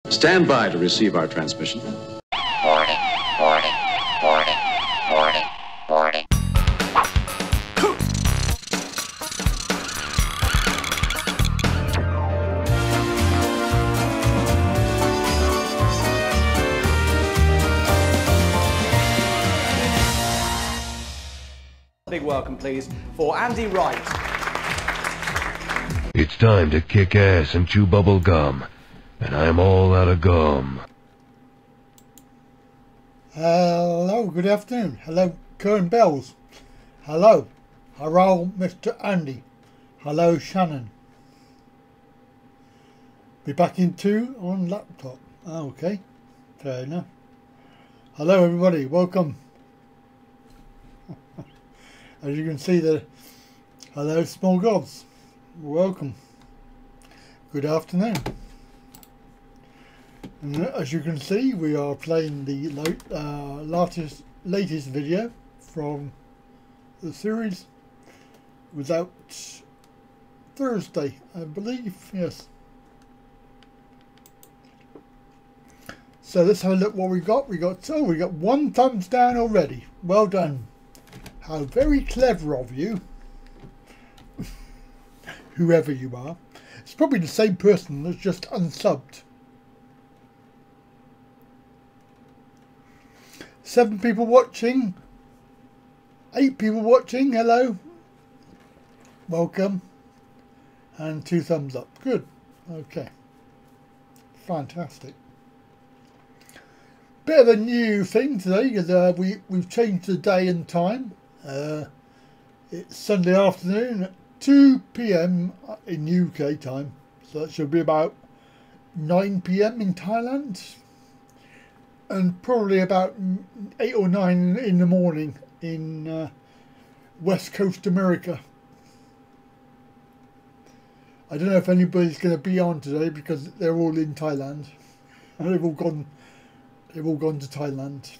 Stand by to receive our transmission. Boarding, boarding, boarding, boarding, boarding. Big welcome, please, for Andy Wright. It's time to kick ass and chew bubble gum, and I'm all out of gum. Hello, good afternoon. Hello, Kern Bells. Hello, Mr. Andy. Hello, Shannon. Be back in 2 on laptop. Okay, fair enough. Hello, everybody. Welcome. As you can see, hello, small gods. Welcome. Good afternoon. And as you can see, we are playing the latest video from the series without Thursday, I believe. Yes. So let's have a look what we got. We got 1 thumbs down already. Well done. How very clever of you, whoever you are. It's probably the same person that's just unsubbed. 7 people watching, 8 people watching, hello, welcome, and 2 thumbs up. Good, okay, fantastic. Bit of a new thing today because we've changed the day and time. It's Sunday afternoon at 2 PM in UK time, so that should be about 9 PM in Thailand, and probably about 8 or 9 in the morning in West Coast America. I don't know if anybody's going to be on today because they're all in Thailand, and they've all gone to Thailand.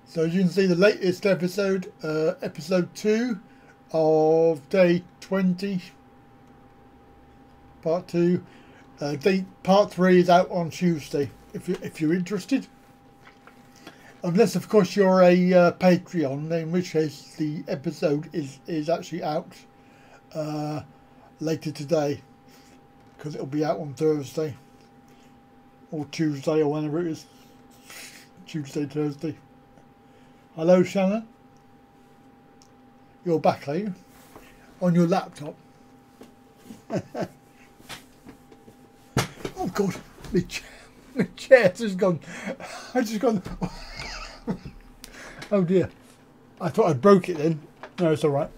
So as you can see, the latest episode, episode 2 of day 20, part 2. Part 3 is out on Tuesday, if you're interested. Unless, of course, you're a Patreon, in which case the episode is actually out later today, because it'll be out on Thursday or Tuesday or whenever it is. Tuesday, Thursday. Hello, Shannon. You're back, are you? On your laptop. Oh God, my chair's just gone. I just gone. Oh dear. I thought I broke it then. No, it's all right.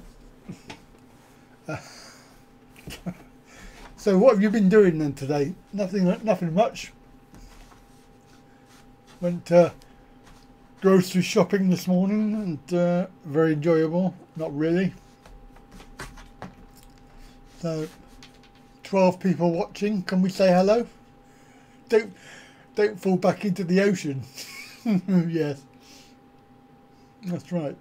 So what have you been doing then today? Nothing much. Went grocery shopping this morning, and very enjoyable. Not really. So 12 people watching. Can we say hello? Don't fall back into the ocean. Yes, that's right.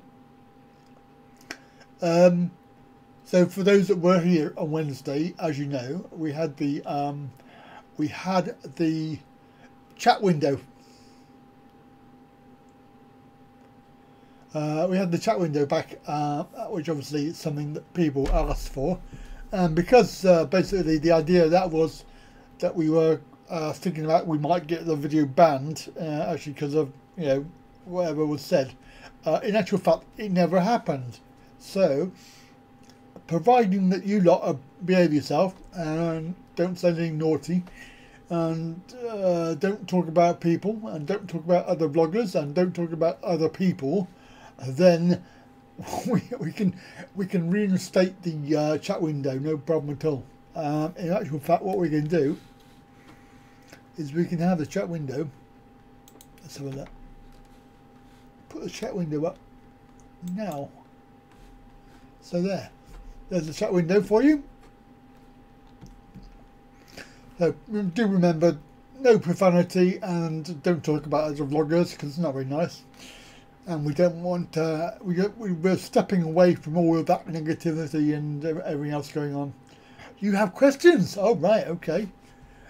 So for those that were here on Wednesday, as you know, we had the chat window. We had the chat window back, which obviously is something that people asked for, and because basically the idea of that was that we were thinking about we might get the video banned, actually because of whatever was said. In actual fact, it never happened. So, providing that you lot behave yourself and don't say anything naughty, and don't talk about people, and don't talk about other vloggers, and don't talk about other people, then we can reinstate the chat window, no problem at all. In actual fact, what we can do is we can have the chat window. Let's have a look. Put the chat window up now. So there's the chat window for you. So do remember, no profanity, and don't talk about other vloggers because it's not very nice. And we don't want we're stepping away from all of that negativity and everything else going on. You have questions? Oh, right, okay.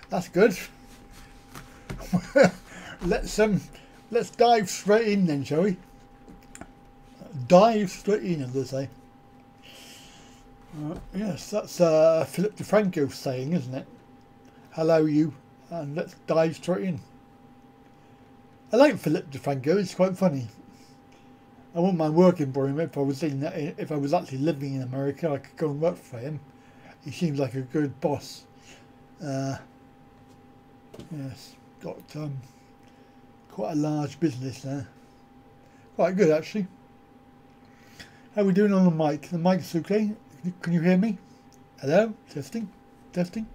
That's good. Let's dive straight in then, shall we? Dive straight in, as they say. Yes, that's Philip DeFranco saying, isn't it? Hello, you, and let's dive straight in. I like Philip DeFranco. It's quite funny. I wouldn't mind working for him if I was if I was actually living in America. I could go and work for him. He seems like a good boss. Yes, got quite a large business there. Quite good, actually. How are we doing on the mic? The mic's okay. Can you hear me? Hello? Testing? Testing?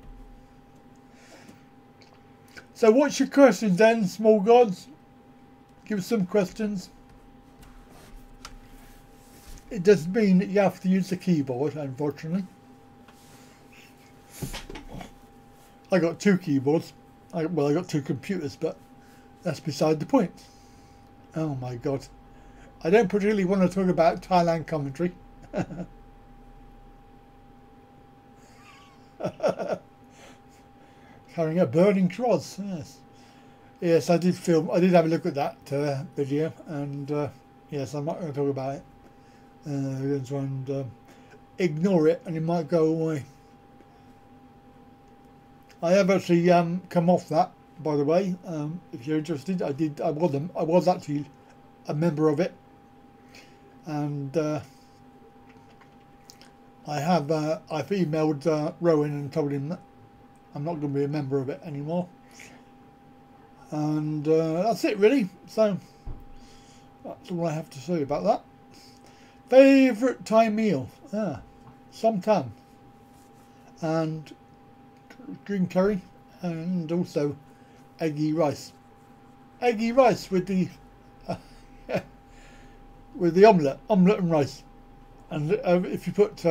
So what's your questions then, small gods? Give us some questions. It doesn't mean that you have to use the keyboard, unfortunately. I got two keyboards. Well, I got two computers, but that's beside the point. Oh my god. I don't particularly want to talk about Thailand commentary. Carrying a burning cross, yes. Yes, I did have a look at that video, and yes, I'm not going to talk about it. I'm going to try and ignore it, and it might go away. I have actually come off that, by the way. If you're interested, I was actually a member of it, and I've emailed Rowan and told him that I'm not going to be a member of it anymore. And that's it, really. So that's all I have to say about that. Favourite Thai meal? Som tam and green curry, and also eggy rice. Eggy rice with the with the omelette and rice. And if you put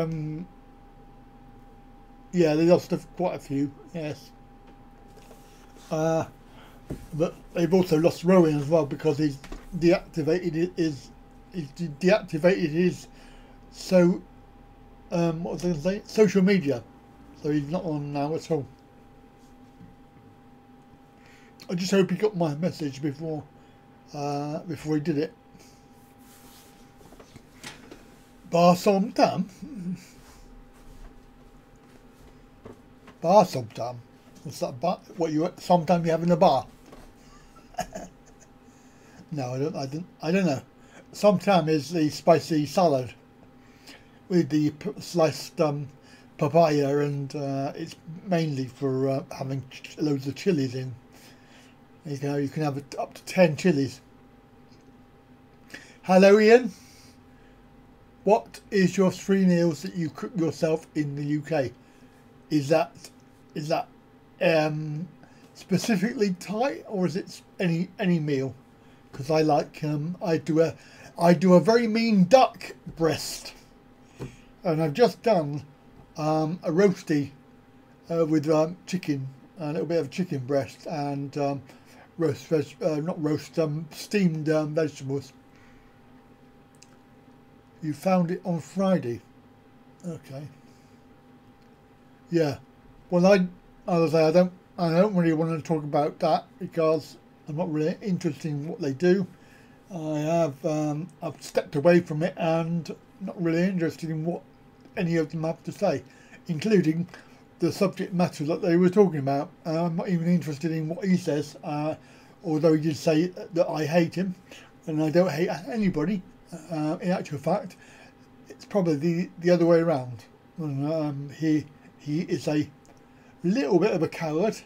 yeah, they lost quite a few. Yes. But they've also lost Rowan as well, because he's deactivated his so what was I going to say? Social media. So he's not on now at all. I just hope he got my message before he did it. Bar som tam. Bar som tam. What's that bar? What sometime you have in a bar? No, I don't know. Sometime is the spicy salad with the sliced papaya, and it's mainly for having loads of chilies in. You can have up to 10 chilies. Hello, Ian. What is your 3 meals that you cook yourself in the UK? Is that specifically Thai, or is it any meal? Because I like I do a very mean duck breast, and I've just done a roasty with chicken, a little bit of chicken breast, and steamed vegetables. You found it on Friday. Okay. Yeah. Well, I don't really want to talk about that, because I'm not really interested in what they do. I've stepped away from it, and not really interested in what any of them have to say, including the subject matter that they were talking about. I'm not even interested in what he says, although he did say that I hate him, and I don't hate anybody. In actual fact, it's probably the other way around. And, he is a little bit of a coward.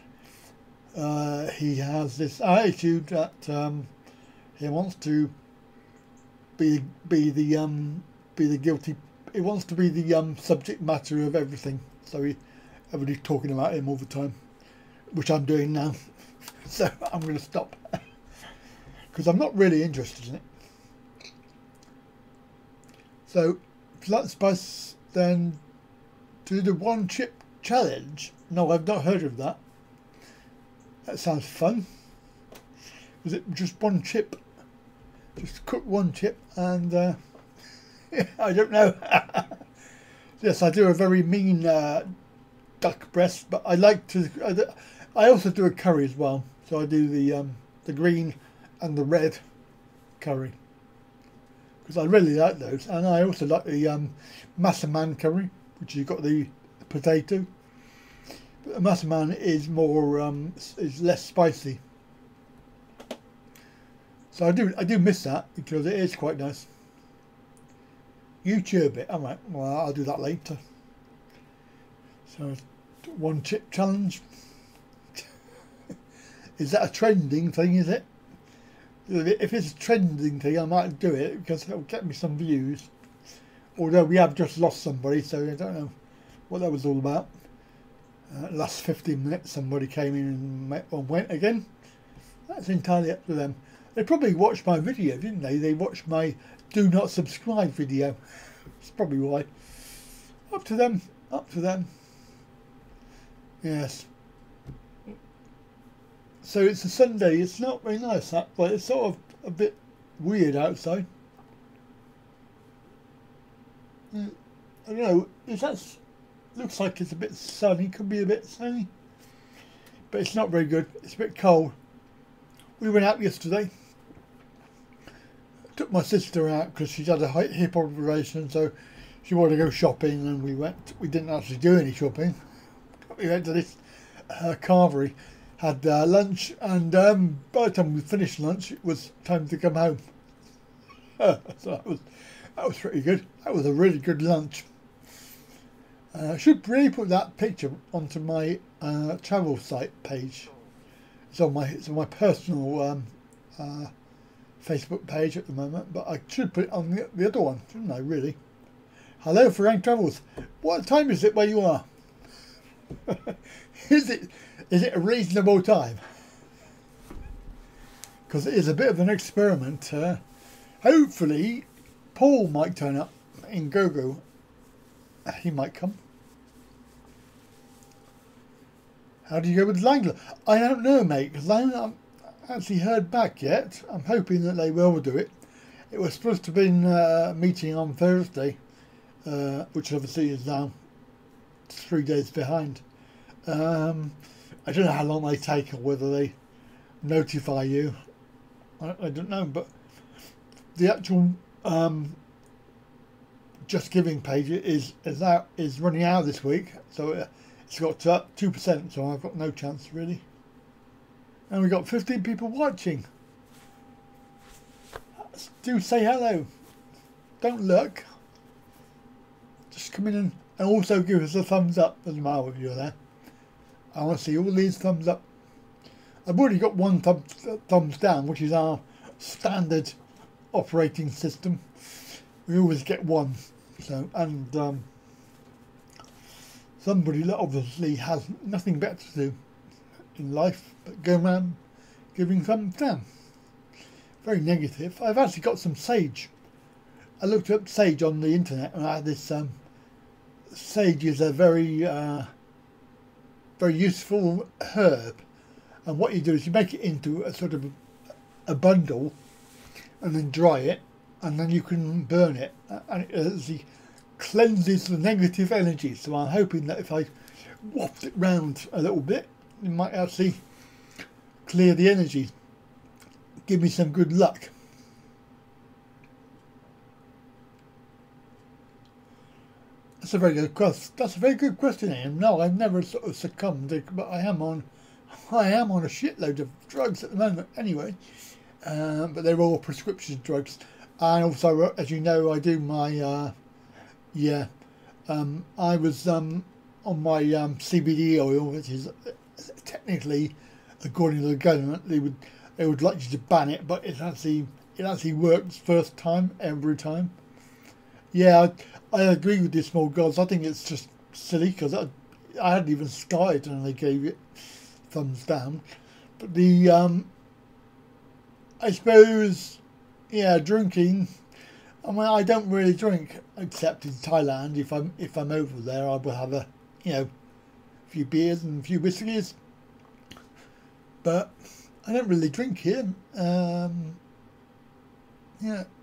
He has this attitude that he wants to be the guilty. He wants to be the subject matter of everything. So everybody's talking about him all the time, which I'm doing now. So I'm going to stop, because I'm not really interested in it. So let's bus then do the 1 chip challenge. No, I've not heard of that. That sounds fun. Is it just 1 chip? Just cook 1 chip, and I don't know. Yes, I do a very mean duck breast, but I like to. I also do a curry as well. So I do the green and the red curry because I really like those, and I also like the massaman curry, which you've got the potato. But the massaman is more is less spicy. So I do miss that because it is quite nice. YouTube it. All right. Well, I'll do that later. So, one chip challenge. Is that a trending thing? Is it? If it's a trending thing, I might do it because it'll get me some views. Although we have just lost somebody, so I don't know what that was all about. Last 15 minutes, somebody came in and went again. That's entirely up to them. They probably watched my video, didn't they? They watched my do not subscribe video. That's probably why. Up to them. Up to them. Yes. So it's a Sunday. It's not very nice, that, but it's sort of a bit weird outside. I don't know. Looks like it's a bit sunny. Could be a bit sunny, but it's not very good. It's a bit cold. We went out yesterday. Took my sister out because she's had a hip operation, so she wanted to go shopping, and we went. We didn't actually do any shopping. We went to this carvery, had lunch, and by the time we finished lunch, it was time to come home. So that was pretty good. That was a really good lunch. I should really put that picture onto my travel site page. It's on my personal Facebook page at the moment, but I should put it on the other one, shouldn't I? Really. Hello, Frank Travels. What time is it where you are? Is it a reasonable time? Because it is a bit of an experiment. Hopefully, Paul might turn up in GoGo. He might come. How do you go with Langler? I don't know, mate, because I haven't actually heard back yet. I'm hoping that they will do it. It was supposed to have been a meeting on Thursday, which obviously is now 3 days behind. I don't know how long they take or whether they notify you. I don't know, but the actual Just Giving page is running out this week, so it's got 2%, so I've got no chance really. And we've got 15 people watching. Do say hello. Don't look. Just come in and also give us a thumbs up as well if you're there. I want to see all these thumbs up. I've already got one thumbs down, which is our standard operating system. We always get one. So, and somebody that obviously has nothing better to do in life but go around giving thumbs down. Very negative. I've actually got some sage. I looked up sage on the internet, and I had this. Sage is a very useful herb, and what you do is you make it into a sort of a bundle, and then dry it, and then you can burn it, and it actually cleanses the negative energy. So I'm hoping that if I waft it round a little bit, it might actually clear the energy, give me some good luck. That's a very good question. That's a very good question, Ian. No, I've never sort of succumbed, but I am on a shitload of drugs at the moment anyway. But they're all prescription drugs, and also, as you know, I do my I was on my CBD oil, which is technically, according to the government, they would like you to ban it, but it actually works first time every time. Yeah, I agree with you, small gods. I think it's just silly because I hadn't even started and they gave it thumbs down. But I suppose, yeah, drinking. I mean, I don't really drink except in Thailand. If I'm over there, I will have a few beers and a few whiskies. But I don't really drink here. Yeah,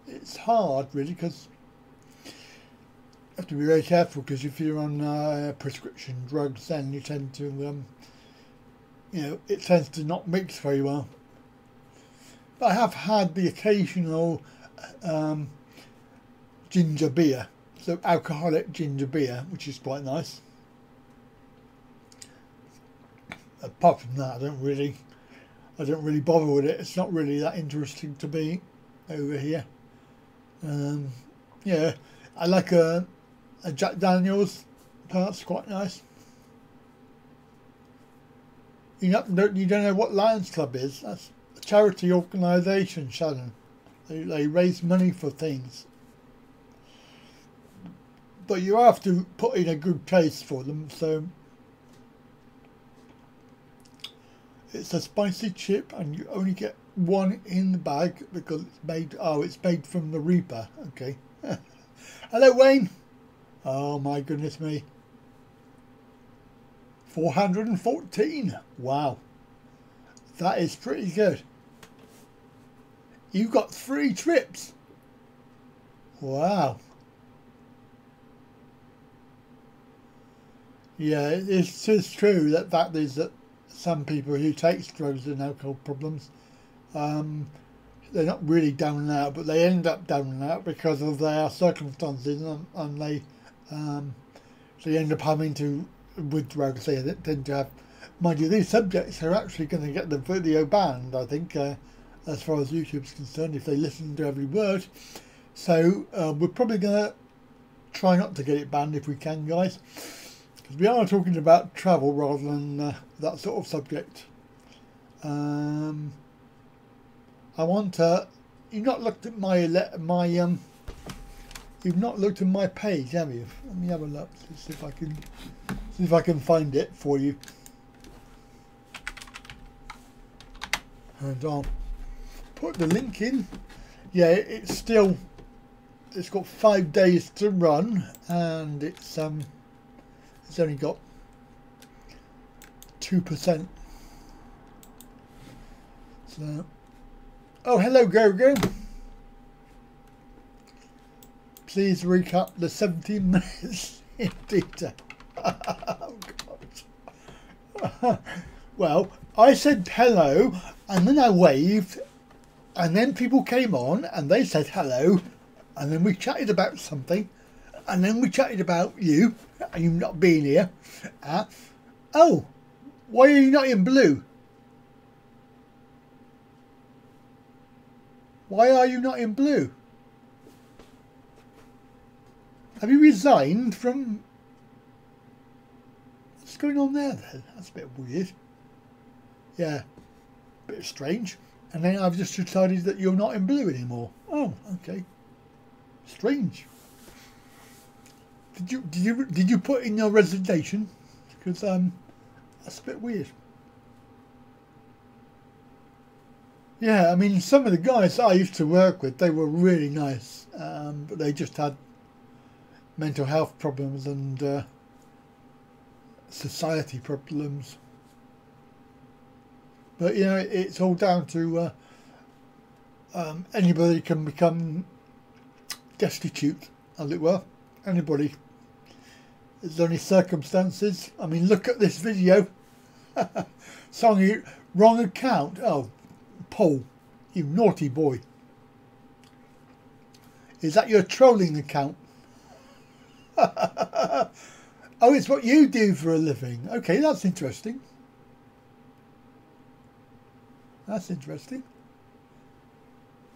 it's hard really because have to be very careful, because if you're on prescription drugs, then you tend to, you know, it tends to not mix very well. But I have had the occasional ginger beer, so alcoholic ginger beer, which is quite nice. Apart from that, I don't really bother with it. It's not really that interesting to me over here. Yeah, I like a Jack Daniels. That's quite nice. You don't know what Lions Club is? That's a charity organisation, Shannon. They raise money for things, but you have to put in a good case for them. So it's a spicy chip, and you only get one in the bag because it's made. Oh, it's made from the Reaper. Okay. Hello, Wayne. Oh my goodness me. 414. Wow. That is pretty good. You got 3 trips. Wow. Yeah, it is true that is that some people who take drugs and alcohol problems, they're not really down and out, but they end up down and out because of their circumstances, and they end up having to, with drugs, they tend to have, mind you, these subjects are actually going to get the video banned, I think, as far as YouTube's concerned, if they listen to every word. So we're probably going to try not to get it banned if we can, guys, because we are talking about travel rather than that sort of subject. I want to. You've not looked at you've not looked at my page, have you? Let me have a look. Let's see if I can find it for you. And I'll put the link in. Yeah, it's got 5 days to run, and it's only got 2%. So, oh, hello, Go. Please recap the 17 minutes in detail. Oh, God. Well, I said hello, and then I waved, and then people came on, and they said hello, and then we chatted about something, and then we chatted about you, and you not being here. Oh, why are you not in blue? Why are you not in blue? Have you resigned from... What's going on there then? That's a bit weird. Yeah, a bit strange. And then I've just decided that you're not in blue anymore. Oh, okay. Strange. Did you put in your resignation? Because that's a bit weird. Yeah, I mean, some of the guys I used to work with, they were really nice, but they just had mental health problems and society problems. But, you know, it's all down to anybody can become destitute, as it were. Anybody. There's only circumstances. I mean, look at this video. Sorry, wrong account. Oh, Paul, you naughty boy. Is that your trolling account? Oh, it's what you do for a living. Okay, that's interesting. That's interesting.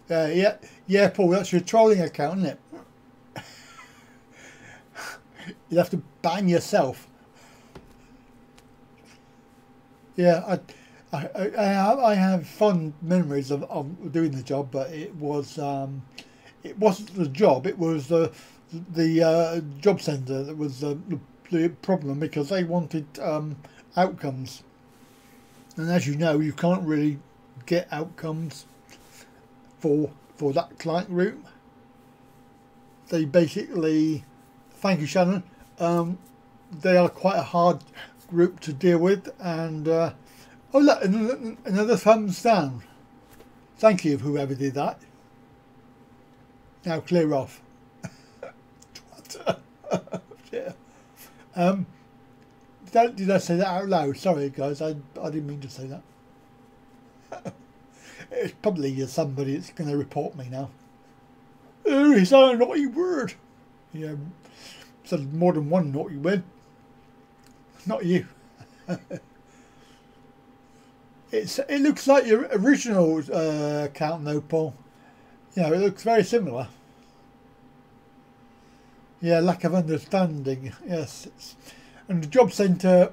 Yeah, Paul, that's your trolling account, isn't it? You'd have to ban yourself. Yeah, I have fond memories of doing the job, but it wasn't the job. It was the job centre that was the problem, because they wanted outcomes, and as you know, you can't really get outcomes for that client group. They basically, thank you, Shannon. They are quite a hard group to deal with, and oh look, another thumbs down. Thank you, whoever did that. Now clear off. Did I say that out loud? Sorry, guys, I didn't mean to say that. It's probably somebody that's going to report me now. Oh, he said a naughty word. Yeah, said more than one naughty word. Not you. It looks like your original account though, Paul. You know, it looks very similar. Yeah, lack of understanding. Yes, and the job centre,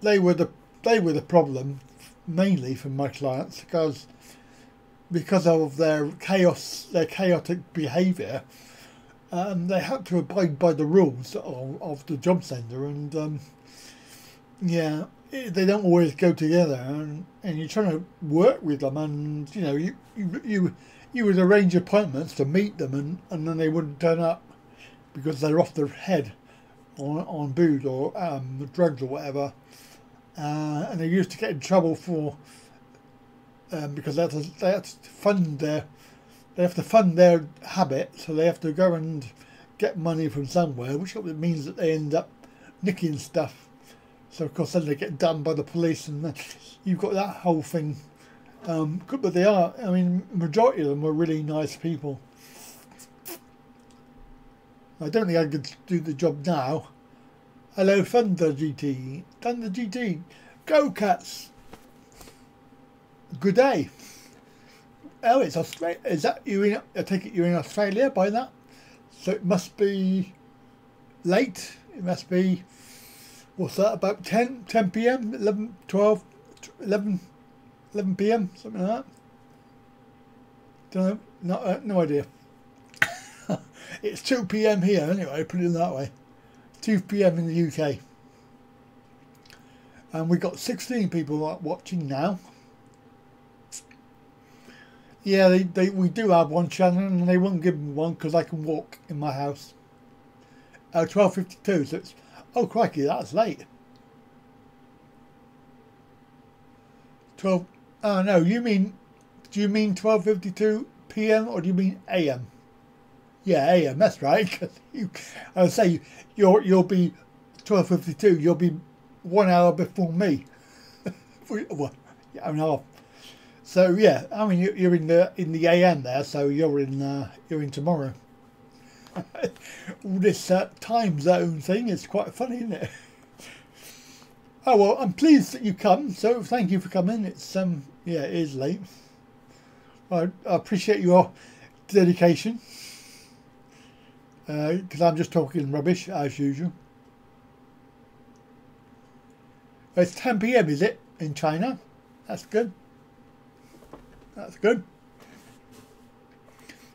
they were the problem mainly for my clients because of their chaotic behaviour. They had to abide by the rules of the job centre, and yeah, they don't always go together, and you're trying to work with them, and you know you would arrange appointments to meet them, and then they wouldn't turn up because they're off their head on booze or drugs or whatever, and they used to get in trouble for because they have to fund their habit, so they have to go and get money from somewhere, which means that they end up nicking stuff. So of course then they get done by the police, and you've got that whole thing. Good, but they are. I mean, majority of them were really nice people. I don't think I could do the job now. Hello, Thunder GT. Thunder GT. Go Cats. Good day. Oh, it's Australia. Is that you in? I take it you're in Australia by that. So it must be late. It must be, what's that, about 10 p.m, 11, 12, 11 p.m, something like that. Don't know, no idea. It's 2 p.m. here anyway, put it that way. 2 p.m. in the UK. And we've got 16 people watching now. Yeah, we do have one channel, and they won't give me one because I can walk in my house. 12:52, so it's, oh crikey, that's late. 12. Oh no, do you mean 12:52 p.m. or do you mean a.m.? Yeah, a.m. That's right. Cause I would say you'll be 12:52. You'll be 1 hour before me. Well, yeah, an hour. So yeah, I mean you're in the AM there, so you're in tomorrow. All this time zone thing is quite funny, isn't it? Oh well, I'm pleased that you come. So thank you for coming. It's yeah, it is late. I appreciate your dedication. Because I'm just talking rubbish as usual. It's 10 p.m, is it, in China? That's good. That's good.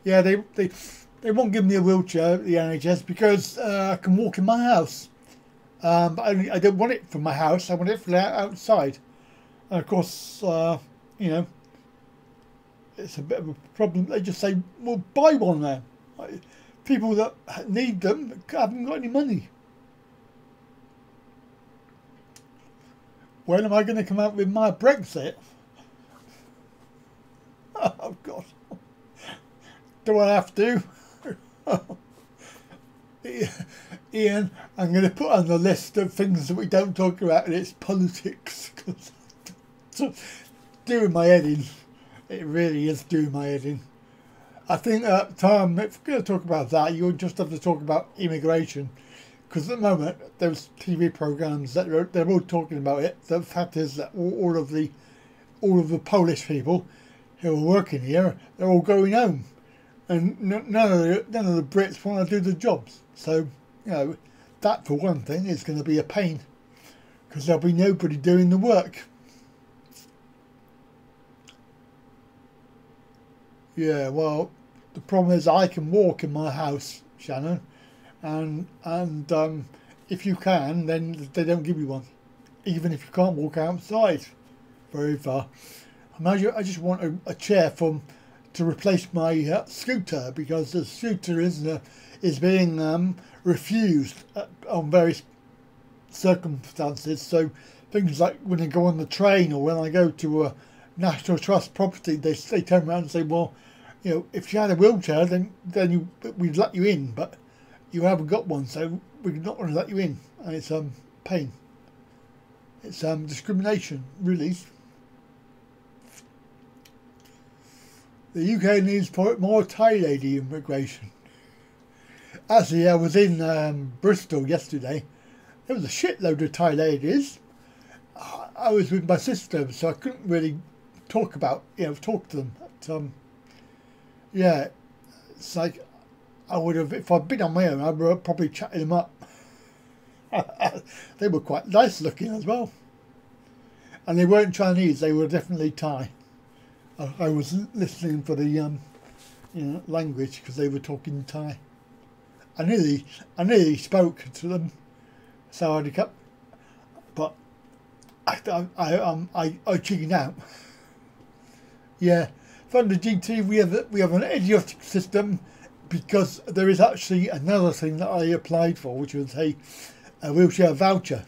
Yeah, they won't give me a wheelchair at the NHS because I can walk in my house. But I don't want it from my house. I want it from outside. And of course, you know, it's a bit of a problem. They just say, well, buy one then. People that need them haven't got any money. When am I going to come out with my Brexit? Oh God. Do I have to? Ian, I'm going to put on the list of things that we don't talk about, and it's politics. Doing my head in. It really is doing my head in. I think Tom, if we're going to talk about that, you would just have to talk about immigration, because at the moment there's TV programs that they're all talking about it. The fact is that all of the Polish people who are working here, they're all going home, and none of the Brits want to do the jobs. So you know, that for one thing is going to be a pain, because there'll be nobody doing the work. Yeah, well, the problem is I can walk in my house, Shannon, and if you can, then they don't give you one, even if you can't walk outside very far. Imagine, I just want a chair to replace my scooter, because the scooter is being refused on various circumstances. So things like when I go on the train or when I go to a National Trust property, they turn around and say, well, you know, if you had a wheelchair, then we'd let you in, but you haven't got one, so we're not going to let you in. and it's pain. It's discrimination, really. The UK needs more Thai lady immigration. Actually, I was in Bristol yesterday. There was a shitload of Thai ladies. I was with my sister, so I couldn't really talk to them. But, yeah, it's like I would have, if I'd been on my own, I would have probably chatted them up. They were quite nice looking as well. And they weren't Chinese, they were definitely Thai. I was listening for the language because they were talking Thai. I nearly spoke to them, so I kept, but I chickened out. Yeah, from the GT we have an idiotic system, because there is actually another thing that I applied for, which was a wheelchair voucher.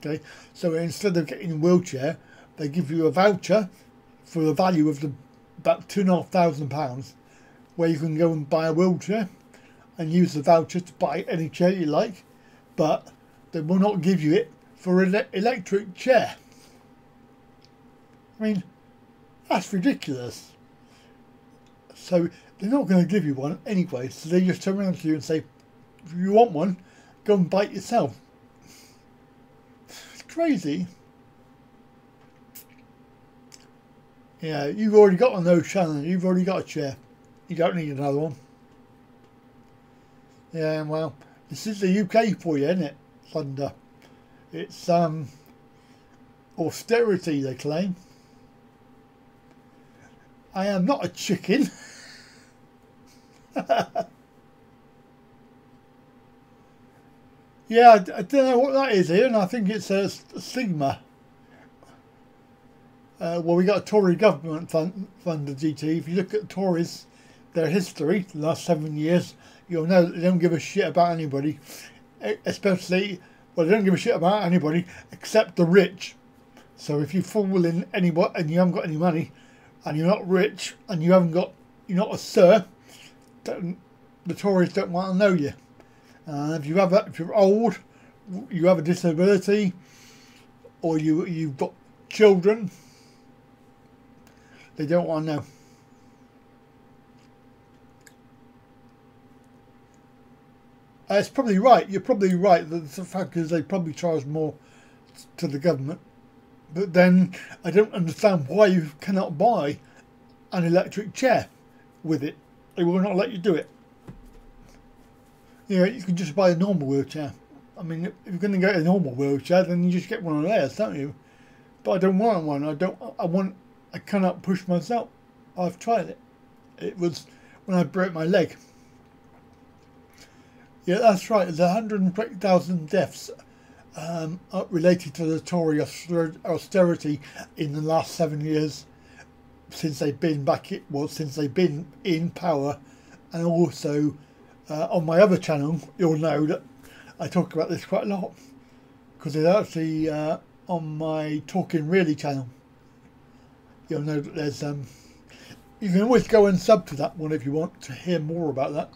Okay, so instead of getting a wheelchair, they give you a voucher for the value of about £2,500, where you can go and buy a wheelchair and use the voucher to buy any chair you like, but they will not give you it for an electric chair. I mean, that's ridiculous. So they're not going to give you one anyway, so they just turn around to you and say, if you want one, go and buy it yourself. It's crazy. Yeah, you've already got one of those, Shannon. You've already got a chair. You don't need another one. Yeah, well, this is the UK for you, isn't it, Thunder? It's austerity, they claim. I am not a chicken. Yeah, I don't know what that is here, and I think it's a stigma. Well, we got a Tory government funded GT. If you look at the Tories, their history, the last 7 years, you'll know that they don't give a shit about anybody. Especially, well, they don't give a shit about anybody except the rich. So if you fall in anybody and you haven't got any money, and you're not rich, and you're not a sir, the Tories don't want to know you. If you're old, you have a disability, or you've got children, they don't want to know. It's probably right. You're probably right. The fact is they probably charge more to the government. But then I don't understand why you cannot buy an electric chair with it. They will not let you do it. You know, you can just buy a normal wheelchair. I mean, if you're going to get a normal wheelchair, then you just get one of theirs, don't you? But I don't want one. I cannot push myself. I've tried it. It was when I broke my leg. Yeah, that's right. There's 120,000 deaths related to the Tory austerity in the last 7 years since they've been since they've been in power. And also on my other channel, you'll know that I talk about this quite a lot, because it's actually on my Talking Really channel. You'll know that there's you can always go and sub to that one if you want to hear more about that.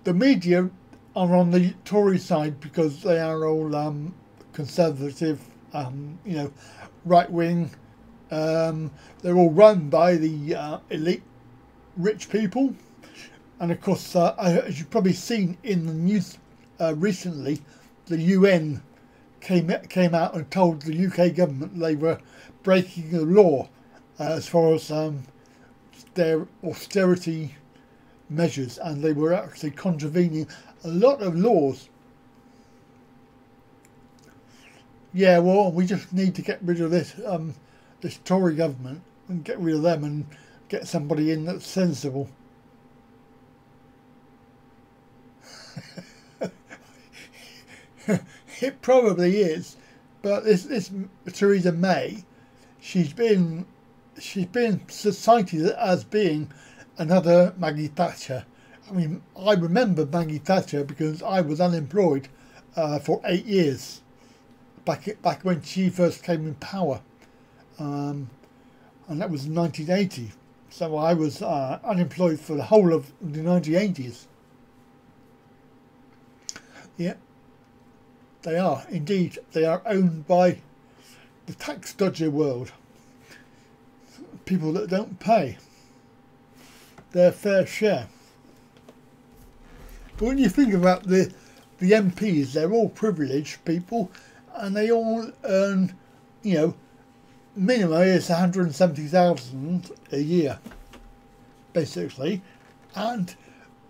The media are on the Tory side because they are all conservative, you know, right wing. They're all run by the elite rich people, and of course, as you've probably seen in the news recently, the UN came out and told the UK government they were breaking the law as far as their austerity measures, and they were actually contravening a lot of laws. Yeah, well, we just need to get rid of this this Tory government and get rid of them and get somebody in that's sensible. It probably is, but this Theresa May, she's been cited as being another Maggie Thatcher. I mean, I remember Maggie Thatcher because I was unemployed for 8 years back when she first came in power, and that was 1980. So I was unemployed for the whole of the 1980s. Yeah, they are. Indeed, they are owned by the tax dodger world. People that don't pay their fair share. But when you think about the MPs, they're all privileged people, and they all earn, you know, minimum is 170,000 a year, basically, and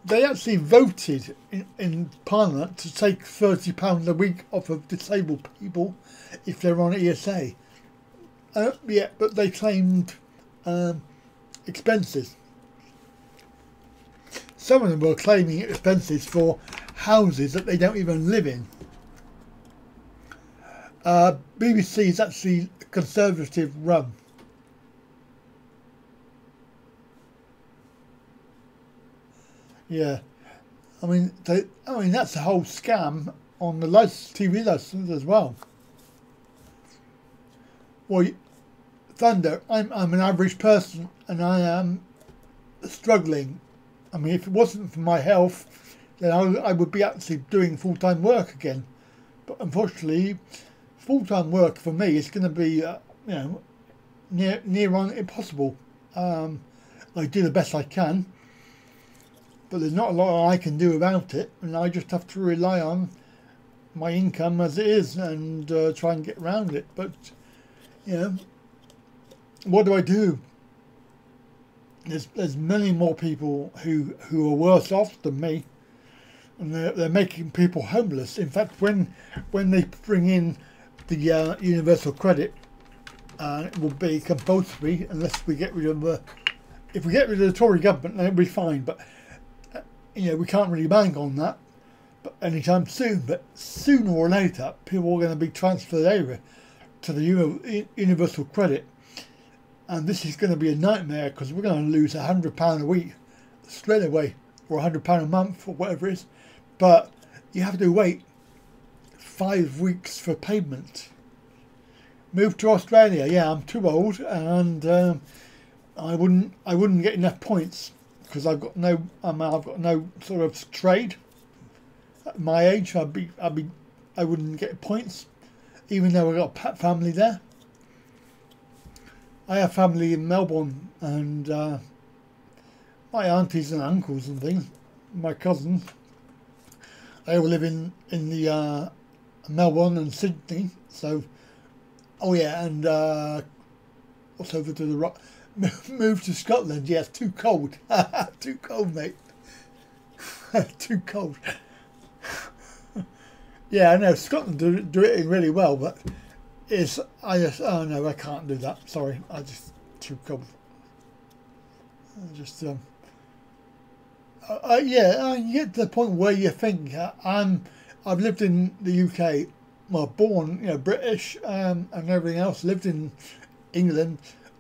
they actually voted in Parliament to take £30 a week off of disabled people if they're on ESA. Yeah, but they claimed expenses. Some of them were claiming expenses for houses that they don't even live in. BBC is actually Conservative run. Yeah, I mean that's a whole scam on the TV license as well. Well, Thunder, I'm an average person and I am struggling. I mean, if it wasn't for my health, then I would be actually doing full-time work again. But unfortunately, full-time work for me is going to be, you know, near on impossible. I do the best I can, but there's not a lot I can do about it, and I just have to rely on my income as it is and try and get around it. But, you know, what do? There's many more people who are worse off than me, and they're making people homeless. In fact, when they bring in the universal credit, it will be compulsory unless we get rid of the. If we get rid of the Tory government, then it'll be fine. But you know, we can't really bank on that. But anytime soon. But sooner or later, people are going to be transferred over to the universal credit. And this is going to be a nightmare because we're going to lose £100 a week straight away, or £100 a month, or whatever it is. But you have to wait 5 weeks for payment. Move to Australia. Yeah, I'm too old, and I wouldn't get enough points because I've got no sort of trade. At my age, I wouldn't get points, even though I've got a family there. I have family in Melbourne, and my aunties and uncles and things, my cousins, they all live in the Melbourne and Sydney. So, oh yeah, and also over to the rock. Move to Scotland. Yes, too cold. Too cold, mate. Too cold. Yeah, I know Scotland do it really well, but. Oh no, I can't do that. Sorry, I just too cold. I just yeah, you get to the point where you think I've lived in the UK, well, born, you know, British, and everything else. Lived in England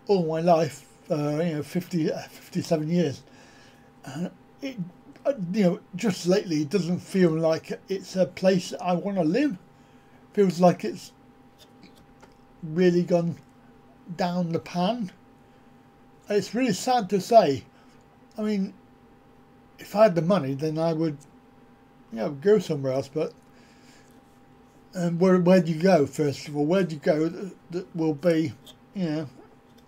all my life, you know, 57 years. And it, you know, just lately, it doesn't feel like it's a place I want to live. Feels like it's really gone down the pan. It's really sad to say. I mean, if I had the money, then I would, you know, go somewhere else. But where'd you go? First of all, where'd you go that will be, you know,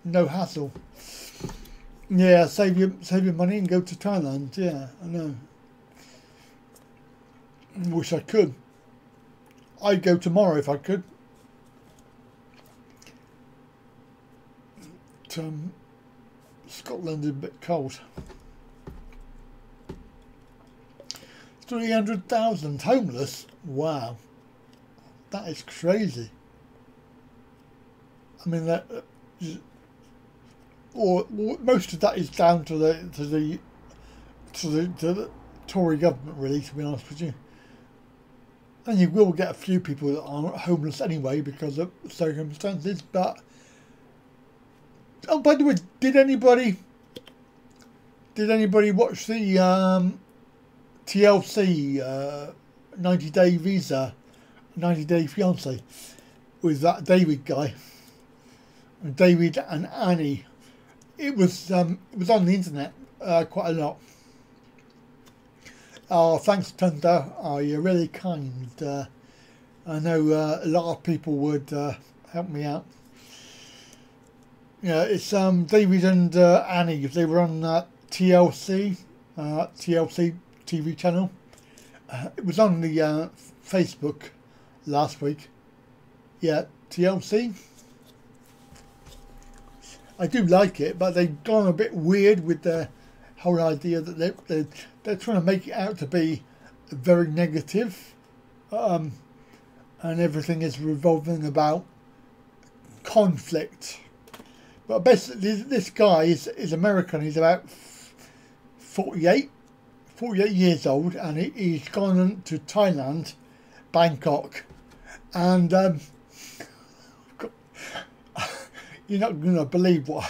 no hassle? Yeah, save your money and go to Thailand. Yeah, I know. Wish I could. I'd go tomorrow if I could. Scotland is a bit cold. 300,000 homeless. Wow, that is crazy. I mean that, or most of that is down to the Tory government, really. To be honest with you, and you will get a few people that are homeless anyway because of circumstances, but. Oh, by the way, did anybody watch the TLC 90-day visa, 90-day fiance with that David guy, David and Annie? It was on the internet quite a lot. Oh, thanks, Thunder. Oh, you're really kind. I know a lot of people would help me out. Yeah, it's David and Annie. They were on TLC TV channel. It was on the Facebook last week. Yeah, TLC. I do like it, but they've gone a bit weird with the whole idea that they're trying to make it out to be very negative, and everything is revolving about conflict. But basically, this guy is American. He's about 48 years old, and he's gone to Thailand, Bangkok, and you're not going to believe what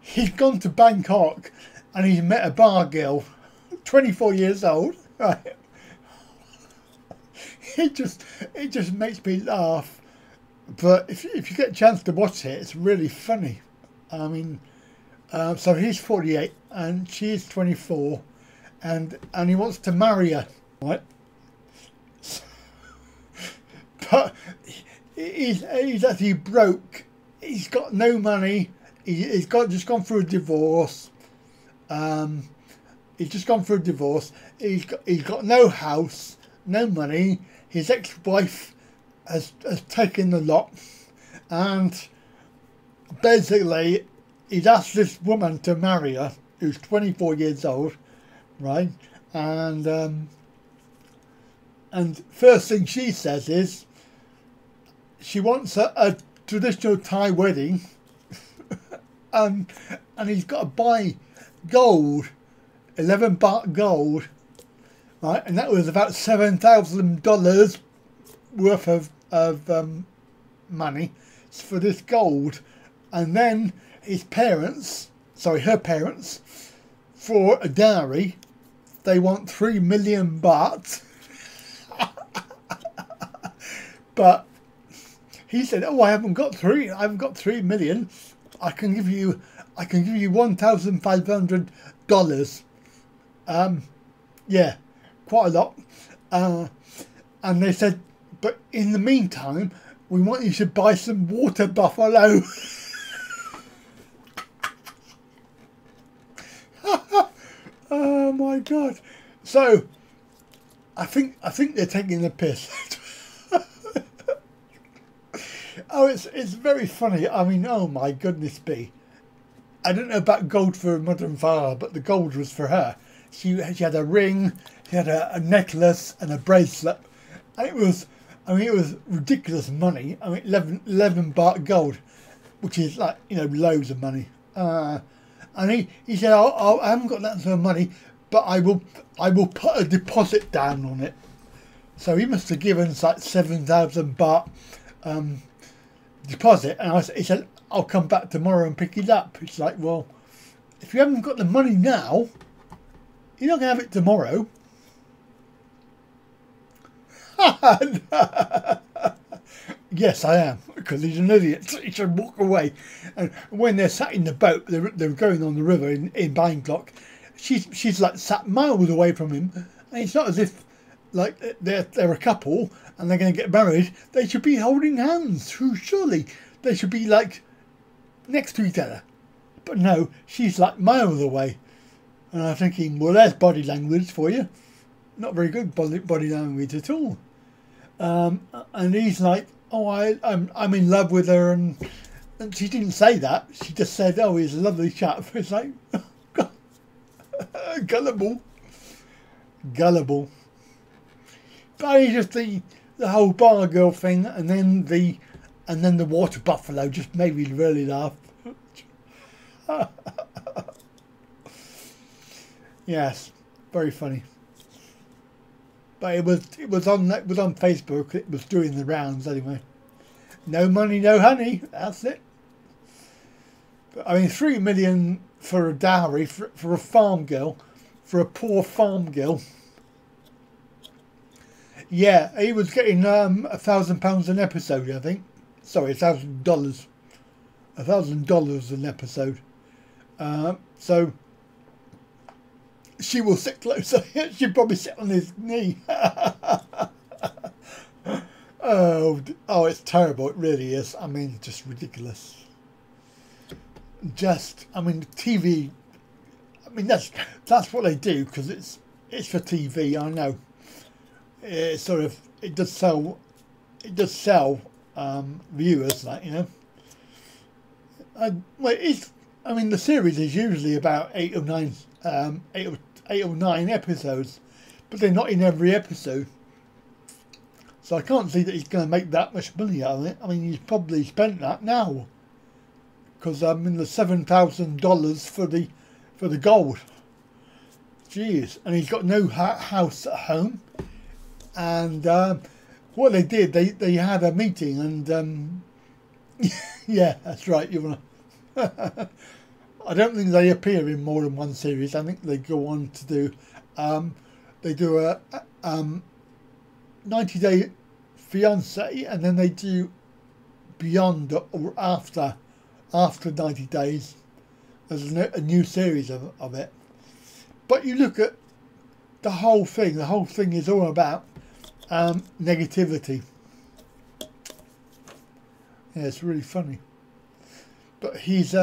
he's gone to Bangkok, and he's met a bar girl, 24 years old. Right? It just makes me laugh. But if you get a chance to watch it, it's really funny. I mean, so he's 48 and she's 24, and he wants to marry her, right? But he's actually broke. He's got no money. He's just gone through a divorce. He's just gone through a divorce. He's got no house, no money. His ex-wife has taken the lot, and basically he's asked this woman to marry her, who's 24 years old, right? And first thing she says is she wants a traditional Thai wedding, and he's got to buy gold, 11 baht gold, right? And that was about $7,000 worth of money for this gold. And then her parents, for a dowry, they want 3 million baht. But he said, "Oh, I haven't got 3 million. I can give you $1,500. Yeah, quite a lot." And they said, "But in the meantime, we want you to buy some water buffalo." Oh my God! So I think they're taking the piss. Oh, it's very funny. I mean, oh my goodness me. I don't know about gold for her mother and father, but the gold was for her. She had a ring, she had a necklace and a bracelet. And it was ridiculous money. I mean, 11 baht gold, which is like, loads of money. And he said, I haven't got that sort of money, but I will put a deposit down on it. So he must have given us like 7,000 baht deposit. And he said, "I'll come back tomorrow and pick it up." It's like, well, if you haven't got the money now, you're not going to have it tomorrow. Yes, I am, because he's an idiot. He should walk away. And when they're sat in the boat, they're going on the river in Bangkok. She's like sat miles away from him, and it's not as if like they're a couple and they're going to get married. They should be holding hands. Surely they should be like next to each other. But no, she's like miles away. And I'm thinking, well, there's body language for you. Not very good body language at all. And he's like, "Oh, I'm in love with her," and she didn't say that. She just said, "Oh, he's a lovely chap." It's like, oh, God. Gullible. But it's just the whole bar girl thing, and then the water buffalo just made me really laugh. Yes, very funny. But it was on Facebook. It was doing the rounds anyway. No money, no honey. That's it. But, I mean, 3 million for a dowry for a farm girl, for a poor farm girl. Yeah, he was getting £1,000 an episode, I think. Sorry, $1,000. $1,000 an episode. So she will sit closer. She'll probably sit on his knee. Oh, it's terrible. It really is. I mean, just ridiculous. I mean, TV. I mean, that's what they do because it's for TV. I know. It sort of it does sell viewers, that, you know. I mean, the series is usually about 8 or 9 episodes, but they're not in every episode. So I can't see that he's going to make that much money out of it. I mean, he's probably spent that now, because I mean the $7,000 for the gold. Jeez, and he's got no house at home. And what they did, they had a meeting, and yeah, that's right. You wanna? I don't think they appear in more than one series. I think they go on to do. They do a 90-day fiance, and then they do beyond or after 90 days. There's a new series of it. But you look at the whole thing. The whole thing is all about negativity. Yeah, it's really funny. But he's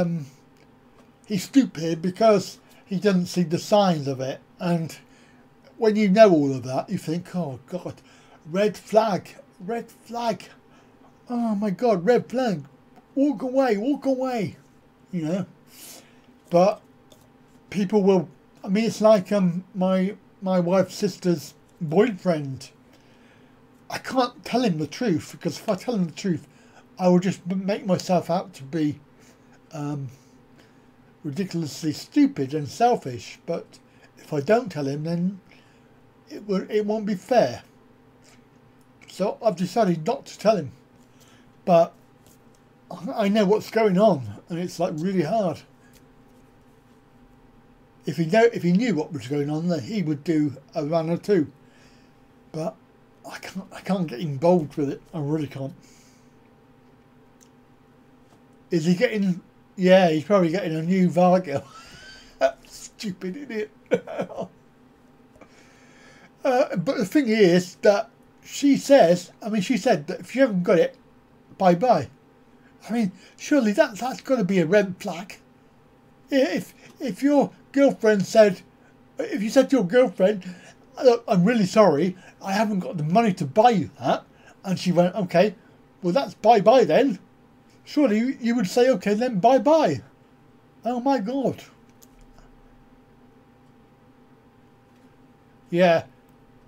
stupid because he doesn't see the signs of it. And when you know all of that, you think, oh God, red flag, red flag. Oh my God, red flag. Walk away, walk away. You know. But people will. I mean, it's like my wife's sister's boyfriend. I can't tell him the truth, because if I tell him the truth, I will just make myself out to be ridiculously stupid and selfish. But if I don't tell him, then it won't be fair. So I've decided not to tell him. But I know what's going on, and it's like really hard. If he knew what was going on, then he would do a run or two. But I can't get involved with it. I really can't. Is he getting? Yeah, he's probably getting a new Vargo. Stupid idiot. But the thing is that she said that if you haven't got it, bye bye. I mean, surely that's got to be a red flag. If your girlfriend said, if you said to your girlfriend, look, I'm really sorry, I haven't got the money to buy you that, and she went, okay, well that's bye bye then. Surely you would say, okay then, bye bye. Oh my God. Yeah,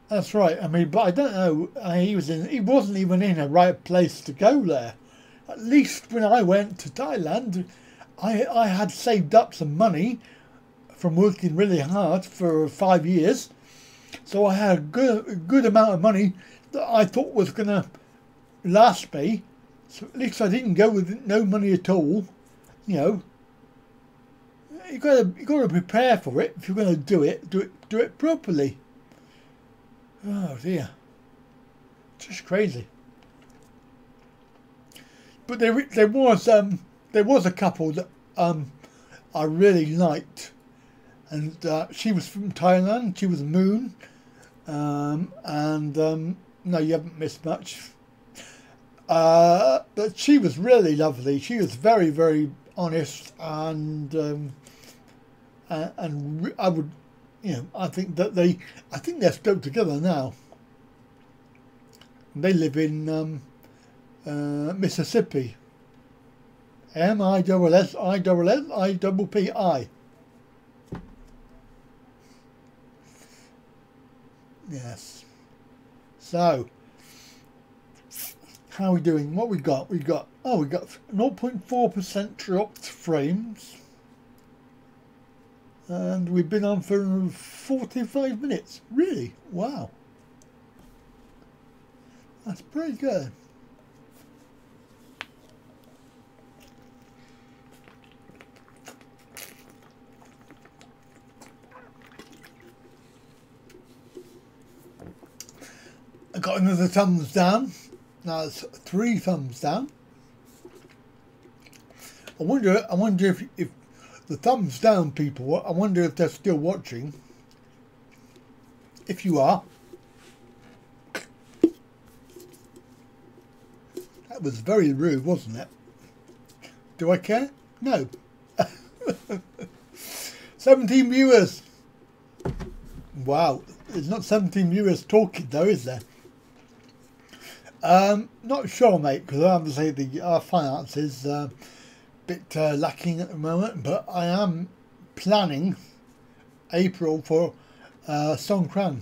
that's right. I mean, but I don't know. He wasn't even in a right place to go there. At least when I went to Thailand, I had saved up some money from working really hard for 5 years, so I had a good amount of money that I thought was going to last me. So at least I didn't go with no money at all. You know, you got to prepare for it. If you're going to do it properly. Oh dear, just crazy. But there was a couple that I really liked, and she was from Thailand. She was Moon, no, you haven't missed much. But she was really lovely. She was very, very honest, and I would, you know, I think they're still together now. They live in Mississippi. MISSISSIPPI. Yes. So, how are we doing? What we got? We got 0.4% dropped frames, and we've been on for 45 minutes. Really? Wow. That's pretty good. I got another thumbs down. Now it's 3 thumbs down. I wonder if the thumbs down people, I wonder if they're still watching. if you are. That was very rude, wasn't it? Do I care? No. 17 viewers. Wow, there's not 17 viewers talking though, is there? Not sure, mate, because obviously our finance is a bit lacking at the moment, but I am planning April for Songkran.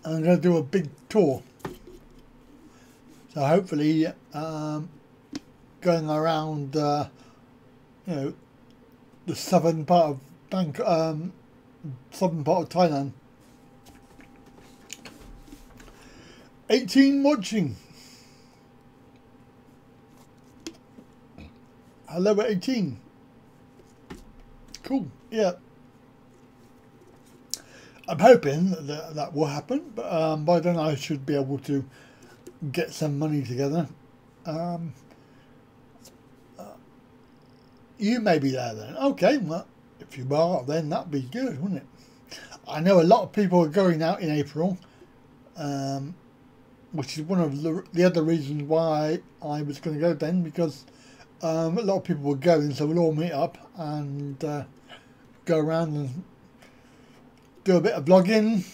I'm going to do a big tour, so hopefully going around you know, the southern part of southern part of Thailand. 18 watching. Hello at 18. Cool. Yeah. I'm hoping that will happen, but by then I should be able to get some money together. You may be there then. Okay, well, if you are, then that'd be good, wouldn't it? I know a lot of people are going out in April, which is one of the other reasons why I was going to go then, because a lot of people were going, so we'll all meet up and go around and do a bit of vlogging.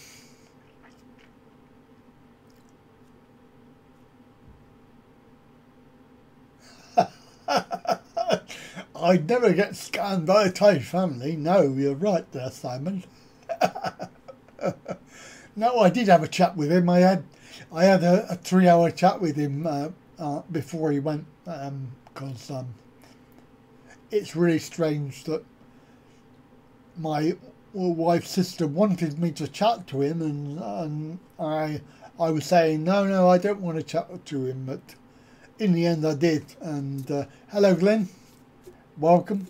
I'd never get scammed by a Thai family. No, you're right there, Simon. No, I did have a chat with him. I had a 3-hour chat with him before he went, because it's really strange that my wife's sister wanted me to chat to him, and I was saying no, I don't want to chat to him, but in the end I did. And hello, Glenn. Welcome.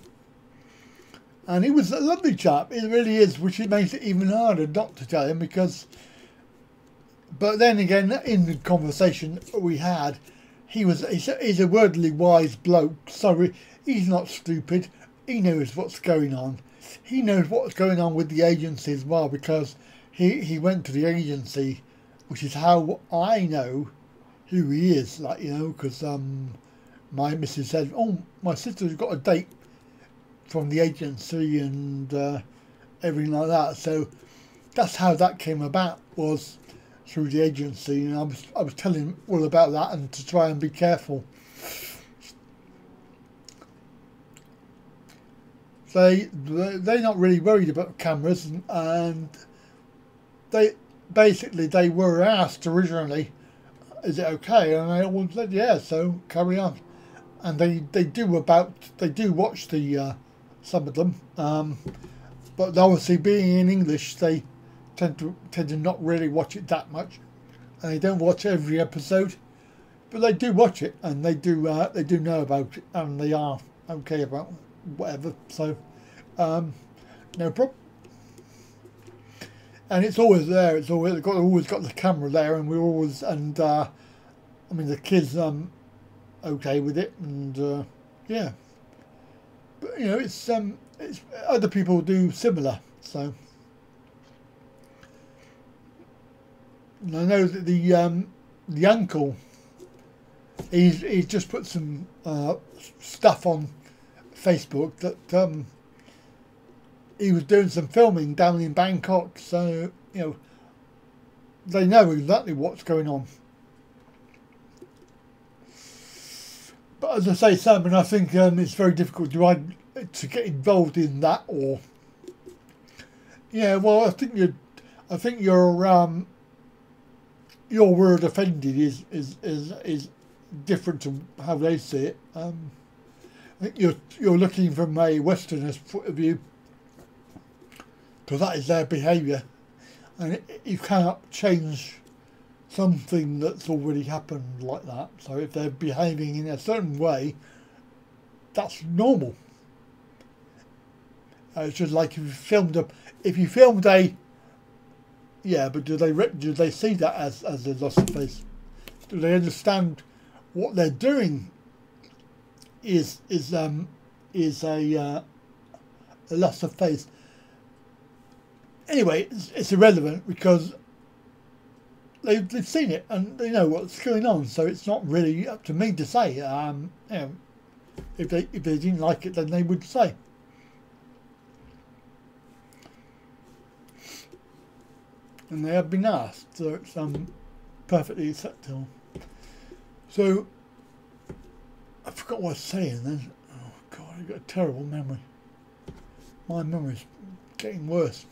And he was a lovely chap, it really is, which it makes it even harder not to tell him, because, but then again, in the conversation we had, he's a worldly wise bloke, so he's not stupid, he knows what's going on. He knows what's going on with the agency as well, because he went to the agency, which is how I know who he is, like, you know, because my missus said, oh, my sister's got a date from the agency and everything like that. So that's how that came about, was through the agency, and I was telling him all about that and to try and be careful. They're not really worried about cameras, and they were asked originally, is it okay? And I always said yeah, so carry on. And they do watch the some of them, but obviously being in English, they tend to not really watch it that much, and they don't watch every episode, but they do watch it, and they do know about it, and they are okay about whatever. So no problem. And it's always there. It's always got the camera there, and we're always, and I mean the kids okay with it, and yeah, but you know, it's other people do similar. So and I know that the uncle, he's just put some stuff on Facebook that he was doing some filming down in Bangkok, so you know, they know exactly what's going on. But as I say, Simon, I think it's very difficult to get involved in that, or yeah, well, I think your word offended is different to how they see it. I think you're looking from a Westerner's point of view, because that is their behaviour, and you cannot change something that's already happened like that. So if they're behaving in a certain way, that's normal. It's just like if you filmed a yeah, but do they see that as a loss of face? Do they understand what they're doing is a loss of face? anyway, it's irrelevant because they've seen it and they know what's going on. So it's not really up to me to say. You know, if they didn't like it, then they would say. And they have been asked, so it's perfectly acceptable. So I forgot what I was saying then. Oh God, I've got a terrible memory. My memory's getting worse.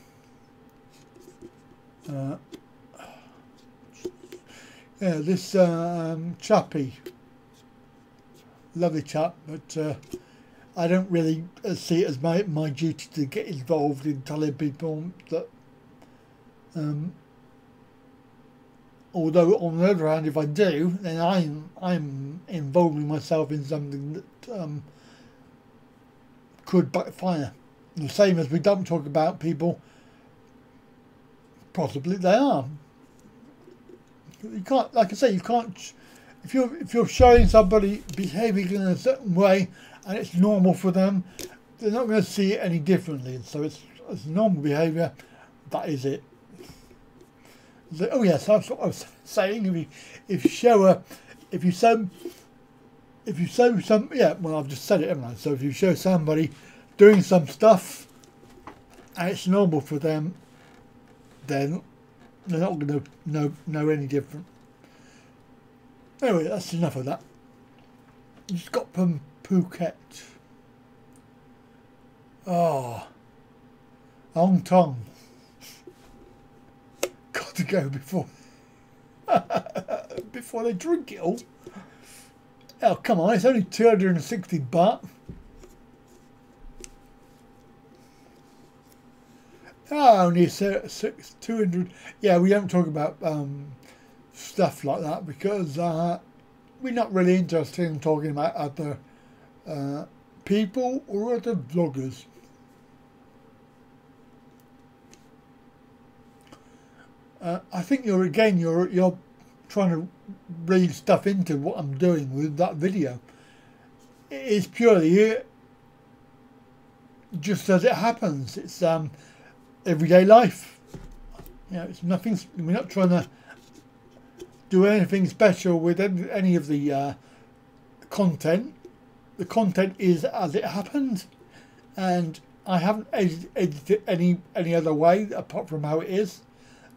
Yeah, this chappie, lovely chap, but I don't really see it as my duty to get involved in telling people that. Although on the other hand, if I do, then I'm involving myself in something that could backfire. The same as we don't talk about people, possibly they are. You can't, like I say, you can't. If you're showing somebody behaving in a certain way and it's normal for them, they're not going to see it any differently. So it's normal behaviour. That is it. Oh yes, that's what I was saying. If you show some, yeah, well I've just said it, haven't I? So if you show somebody doing some stuff and it's normal for them, then they're not going to know any different. Anyway, that's enough of that. Just got from Phuket. Oh, Hong Kong. Got to go before before they drink it all. Oh come on, it's only 260 baht. Oh, only 200. Yeah, we don't talk about stuff like that because we're not really interested in talking about other people or other vloggers. I think you're trying to read stuff into what I'm doing with that video. It is purely just as it happens. It's everyday life. You know, it's nothing. We're not trying to do anything special with any of the content. The content is as it happened, and I haven't edited it any other way apart from how it is.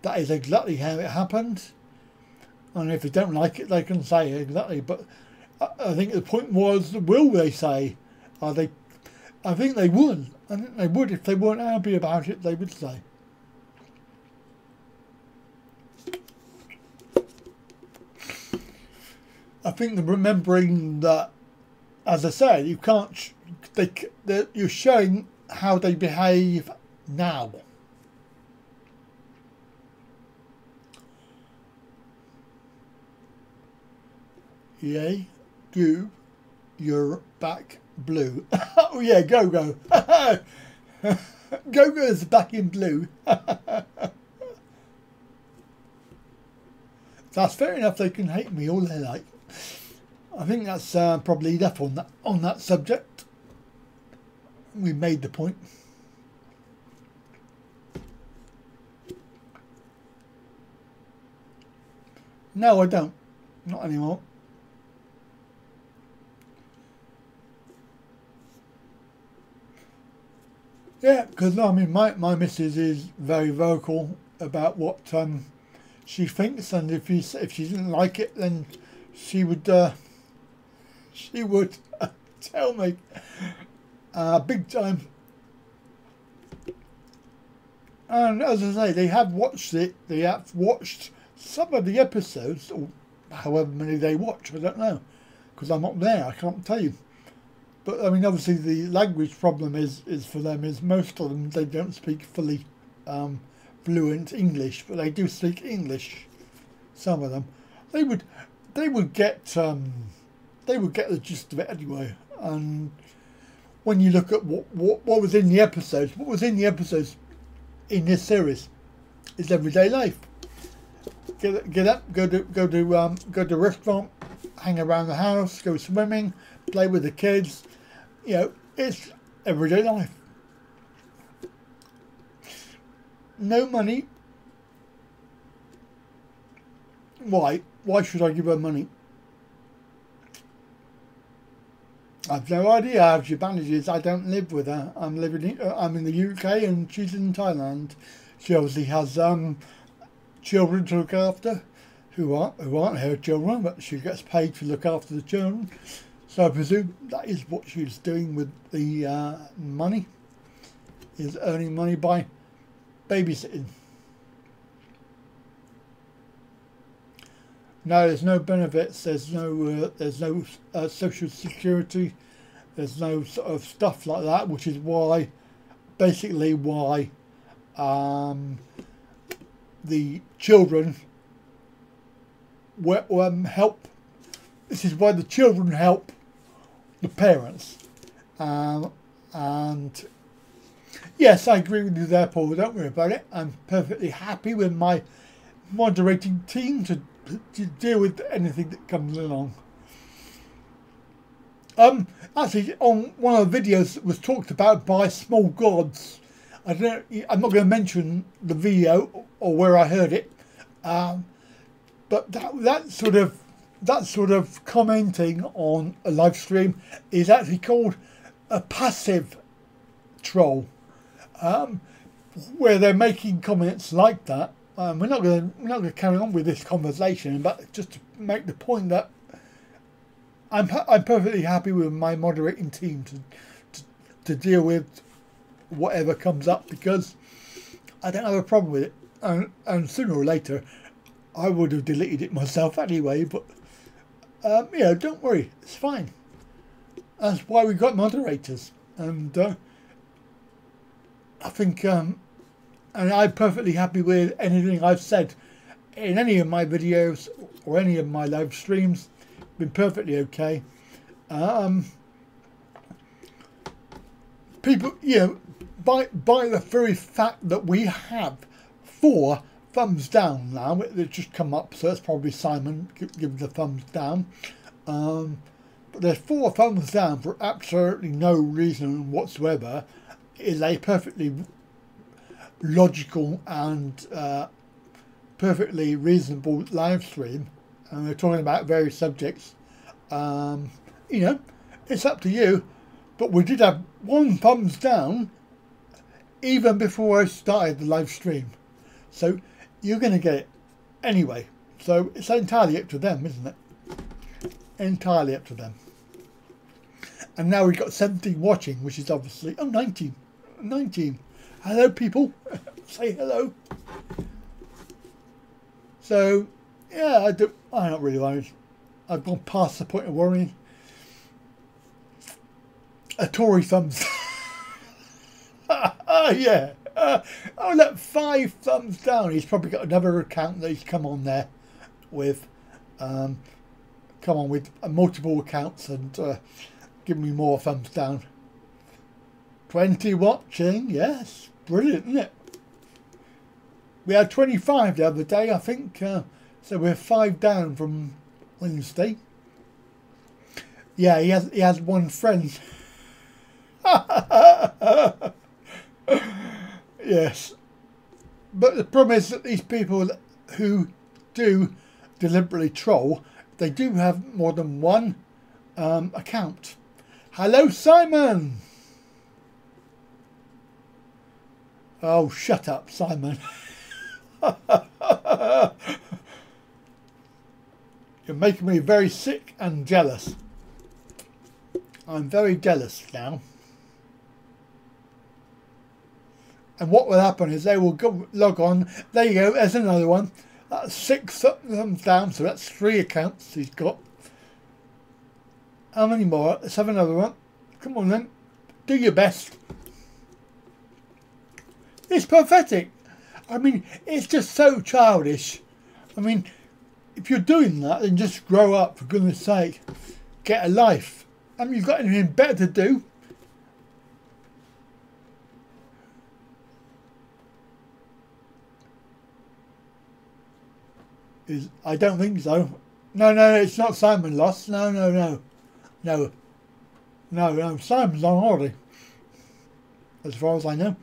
That is exactly how it happened, and if they don't like it, they can say exactly. But I think the point was, will they say? Are they? I think they would. I think they would if they weren't happy about it. They would say. I think they're remembering that, as I said, you can't. You're showing how they behave now. Yay, go, you're back blue. Oh yeah, go. Go-Go's back in blue. That's fair enough, they can hate me all they like. I think that's probably enough on that subject. We made the point. No, I don't. Not anymore. Yeah, because I mean, my missus is very vocal about what she thinks, and if she didn't like it, then she would tell me big time. And as I say, they have watched it. They have watched some of the episodes, or however many they watch. I don't know, because I'm not there. I can't tell you. But I mean, obviously, the language problem is for them is most of them, they don't speak fully fluent English, but they do speak English. Some of them, they would get the gist of it anyway. And when you look at what was in the episodes, in this series is everyday life. Get up, go to restaurant, hang around the house, go swimming, play with the kids. You know, it's everyday life. no money. Why? Why should I give her money? I've no idea how she manages. I don't live with her. I'm in the UK and she's in Thailand. She obviously has children to look after, who aren't her children, but she gets paid to look after the children. So I presume that is what she's doing with the money, is earning money by babysitting. No, there's no benefits. There's no social security. There's no sort of stuff like that, which is why, basically, why the children help. This is why the children help the parents. And yes, I agree with you there, Paul. Don't worry about it. I'm perfectly happy with my moderating team to deal with anything that comes along. Actually, on one of the videos that was talked about by Small Gods, I'm not going to mention the video or where I heard it, but that sort of commenting on a live stream is actually called a passive troll, where they're making comments like that. We're not going to carry on with this conversation, but just to make the point that I'm perfectly happy with my moderating team to deal with whatever comes up, because I don't have a problem with it, and sooner or later I would have deleted it myself anyway. But don't worry, it's fine. That's why we got moderators, and I think. And I'm perfectly happy with anything I've said in any of my videos or any of my live streams. Been perfectly okay. People, by the very fact that we have 4 thumbs down now, they've just come up, so it's probably Simon giving the thumbs down. But there's 4 thumbs down for absolutely no reason whatsoever. Is a perfectly logical and perfectly reasonable live stream, and we're talking about various subjects. It's up to you, but we did have 1 thumbs down even before I started the live stream, so you're going to get it anyway. So it's entirely up to them, isn't it? Entirely up to them. And now we've got 17 watching, which is obviously 19. Hello, people. Say hello. So, yeah, I'm not really worried. I've gone past the point of worrying. A Tory thumbs. Yeah. Look, 5 thumbs down. He's probably got another account that he's come on there with. With multiple accounts and give me more thumbs down. 20 watching, yes, brilliant, isn't it? We had 25 the other day, I think, so we're 5 down from Wednesday. Yeah, he has 1 friend. Yes, but the problem is that these people who do deliberately troll, they do have more than 1 account. Hello, Simon. Oh, shut up, Simon. You're making me very sick and jealous. I'm very jealous now. And what will happen is they will go log on. There you go, there's another one. That's 6 thumbs down, so that's 3 accounts he's got. How many more? Let's have another one. Come on then. Do your best. It's pathetic. I mean, it's just so childish. I mean, if you're doing that, then just grow up, for goodness sake. Get a life. I mean, you've got anything better to do. I don't think so. No, it's not Simon lost. No. Simon's on holiday, as far as I know.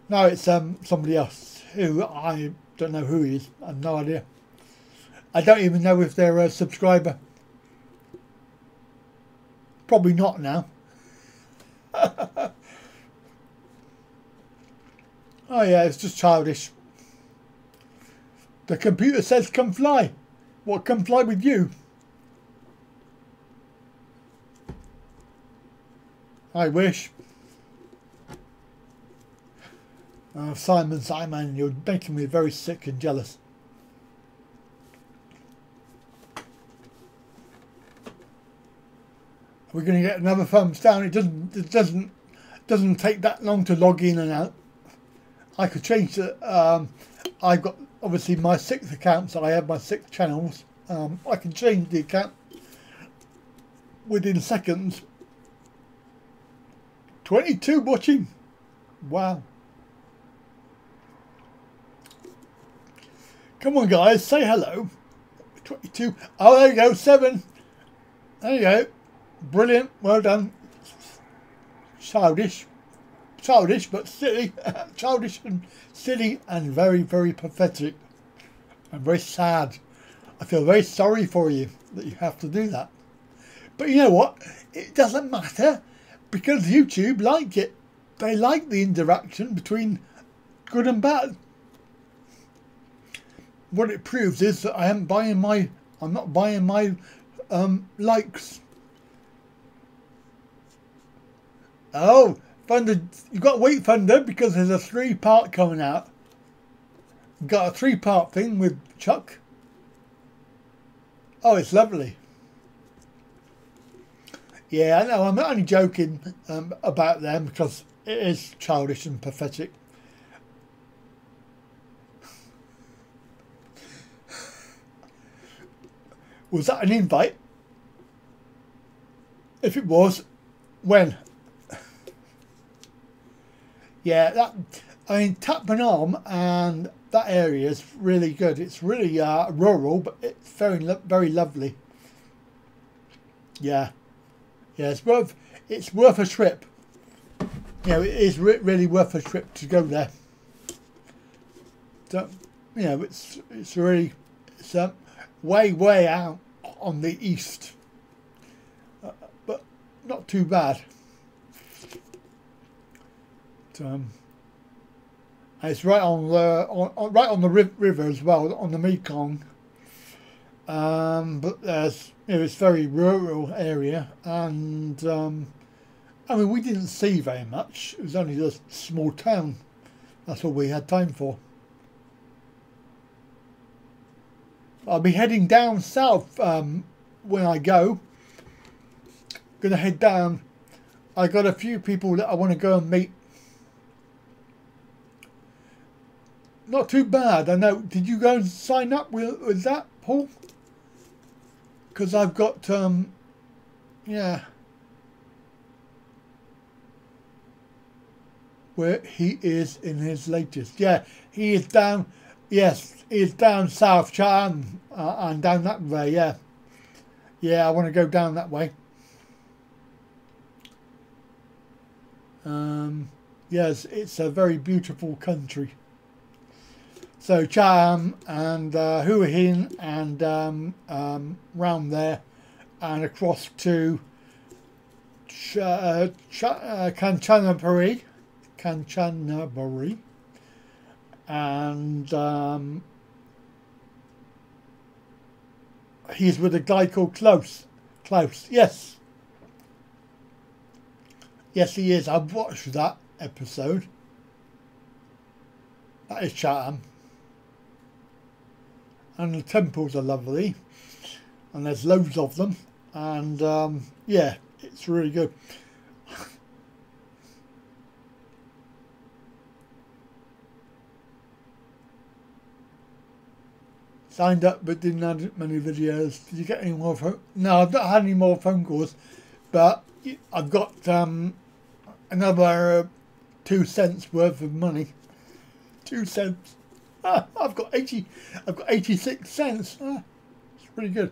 No, it's somebody else who I don't know who he is. I have no idea. I don't even know if they're a subscriber. Probably not now. Oh yeah, it's just childish. The computer says come fly. What, come fly with you? I wish. Oh, Simon, you're making me very sick and jealous. We're going to get another thumbs down. It doesn't take that long to log in and out. I could change the. I've got obviously my 6 accounts. I have my 6 channels. I can change the account within seconds. 22 watching. Wow. Come on, guys, say hello. 22. Oh, there you go. 7. There you go. Brilliant. Well done. Childish, but silly. Childish and silly and very, very pathetic. And very sad. I feel very sorry for you that you have to do that. But you know what? It doesn't matter because YouTube like it. They like the interaction between good and bad. What it proves is that I'm not buying my likes. Oh, Thunder, you've got to wait, Thunder, because there's a 3-part coming out. You've got a 3-part thing with Chuck. Oh, it's lovely. Yeah, I know, I'm only joking about them because it is childish and pathetic. Was that an invite? If it was, when? Yeah, that, I mean, Tapman and that area is really good. It's really rural, but it's very lovely. Yeah, yeah, it's worth a trip. You know, it is really worth a trip to go there. So, you know, it's really way out on the east, but not too bad. It's right on the river as well, on the Mekong. But there's, you know, it's very rural area, and I mean, we didn't see very much. It was only a small town. That's all we had time for. I'll be heading down south when I go. Gonna head down. I got a few people that I want to go and meet. Not too bad, I know. Did you go and sign up with that, Paul? Because I've got, yeah. Where he is in his latest. Yeah, he is down, yes, he is down south, Chatham, and down that way, yeah. Yeah, I want to go down that way. Yes, it's a very beautiful country. So Chatham and Hua Hin and round there and across to Kanchanaburi, and he's with a guy called Klaus. Yes. Yes, he is. I've watched that episode. That is Chatham. And the temples are lovely. And there's loads of them. And yeah, it's really good. Signed up but didn't have many videos. Did you get any more phone? No, I've not had any more phone calls. But I've got another 2 cents worth of money. 2 cents. I've got 86 cents. It's pretty good.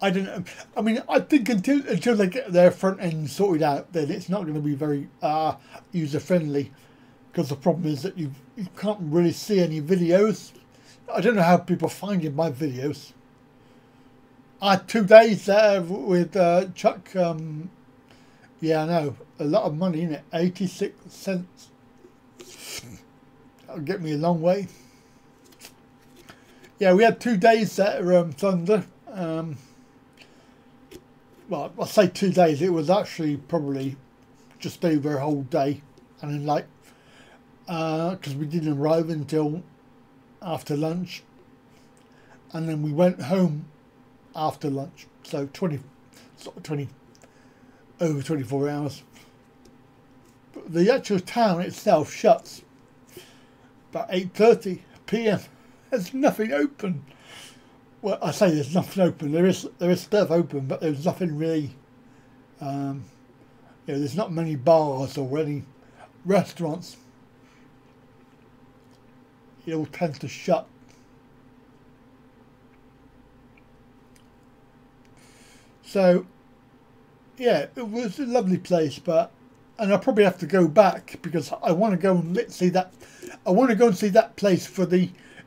I don't know. I mean, I think until they get their front end sorted out, then it's not going to be very user friendly. Because the problem is that you can't really see any videos. I don't know how people are finding my videos. I had 2 days there with Chuck. Yeah, I know. A lot of money, isn't it? 86 cents. That'll get me a long way. Yeah, we had 2 days there, Thunder. Well, I say 2 days. It was actually probably just over a whole day. And then like, because we didn't arrive until after lunch. And then we went home after lunch. So 20, over 24 hours. But the actual town itself shuts about 8:30 p.m. There's nothing open. Well, I say there's nothing open. There is stuff open, but there's nothing really. You know, there's not many bars or any restaurants. It all tends to shut. So, yeah, it was a lovely place, and I'll probably have to go back because I want to go and see that. I want to go and see that place for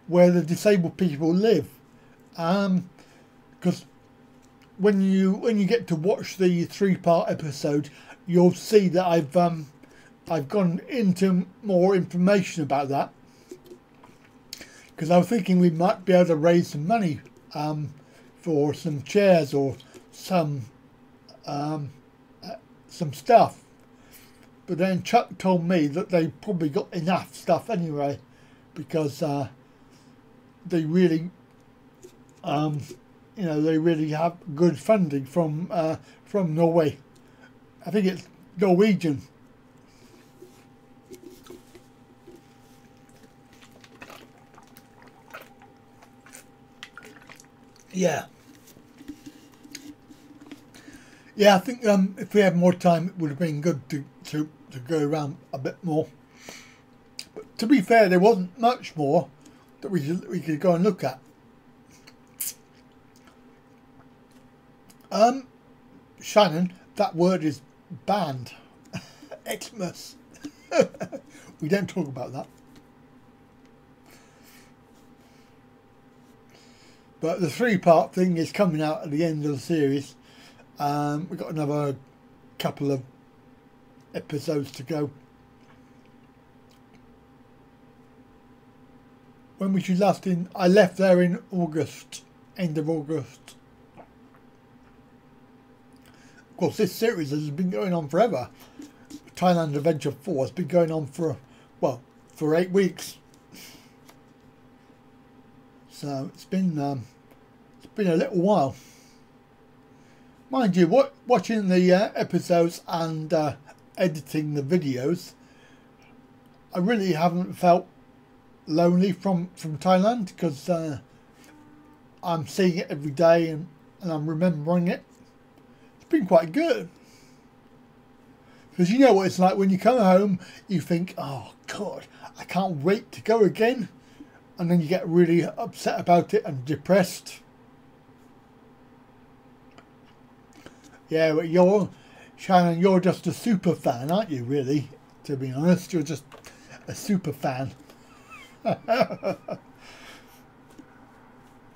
where the disabled people live, because when you get to watch the 3-part episode, you'll see that I've gone into more information about that. Because I was thinking we might be able to raise some money for some chairs or some stuff. But then Chuck told me that they probably got enough stuff anyway, because they really, you know, they really have good funding from Norway. I think it's Norwegian. Yeah. Yeah, I think if we had more time, it would have been good to go around a bit more. But to be fair, there wasn't much more that we could go and look at. Shannon, that word is banned. Xmas. We don't talk about that. But the 3-part thing is coming out at the end of the series. We've got another couple of episodes to go. When was you last in? I left there in August, end of August. Of course, this series has been going on forever. Thailand Adventure 4 has been going on for 8 weeks. So it's been a little while. Mind you, watching the episodes and editing the videos, I really haven't felt lonely from Thailand, because I'm seeing it every day and I'm remembering it. It's been quite good. Because you know what it's like when you come home, you think, oh God, I can't wait to go again. And then you get really upset about it and depressed. Yeah, but Shannon, you're just a super fan, aren't you, really? To be honest, you're just a super fan.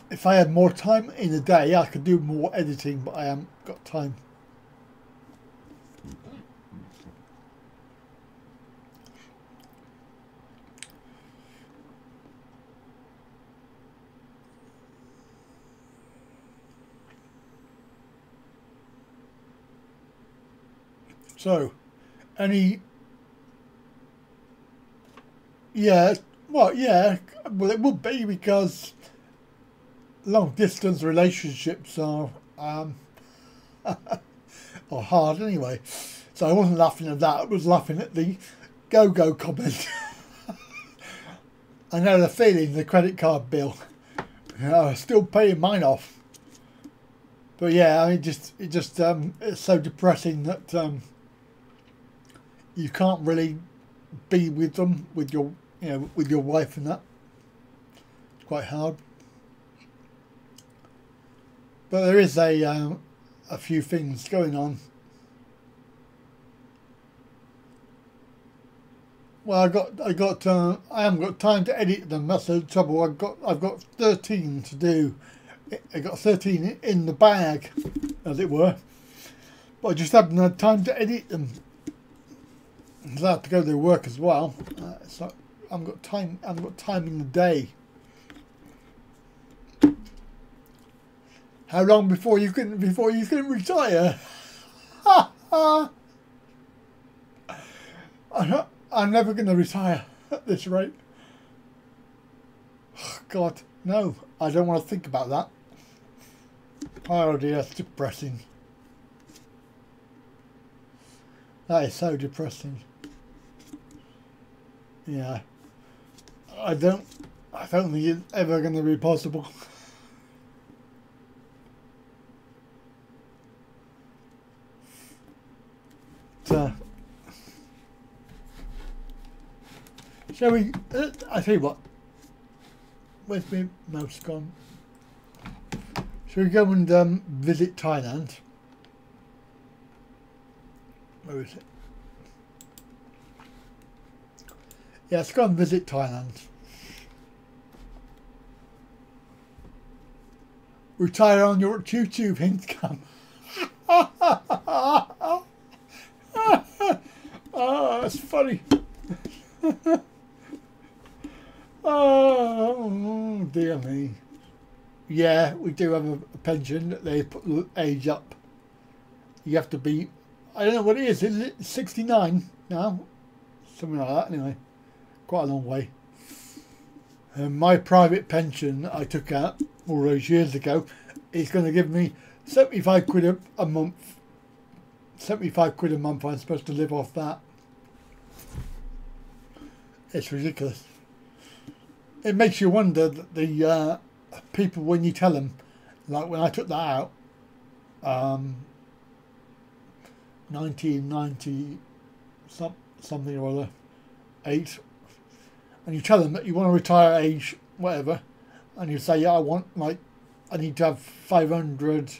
If I had more time in a day, I could do more editing, but I haven't got time. So, any... Yeah, well, it would be, because long distance relationships are are hard anyway. So I wasn't laughing at that, I was laughing at the go-go comment. I know the feeling, the credit card bill. I'm still paying mine off. But yeah, I mean, it's so depressing that you can't really be with them, with your wife and that. It's quite hard. But there is a few things going on. Well, I haven't got time to edit them. That's the trouble. I've got 13 to do. I got 13 in the bag, as it were. But I just haven't had time to edit them. Because I have to go to work as well. So I haven't got time. I haven't got time in the day. How long before you can retire? I'm never going to retire at this rate. God, no. I don't want to think about that. Oh dear, that's depressing. That is so depressing. Yeah. I don't think it's ever going to be possible. Shall we? I tell you what. Where's my mouse gone? Shall we go and visit Thailand? Where is it? Yeah, let's go and visit Thailand. Retire on your YouTube income. Oh, that's funny. Oh, dear me. Yeah, we do have a pension. They put the age up. You have to be, I don't know what it is it 69 now? Something like that anyway. Quite a long way. My private pension I took out all those years ago is going to give me 75 quid a month. 75 quid a month I'm supposed to live off that. It's ridiculous. It makes you wonder that the people, when you tell them, like when I took that out, 1990 something or other, 8, and you tell them that you want to retire at age whatever, and you say, yeah, I need to have 500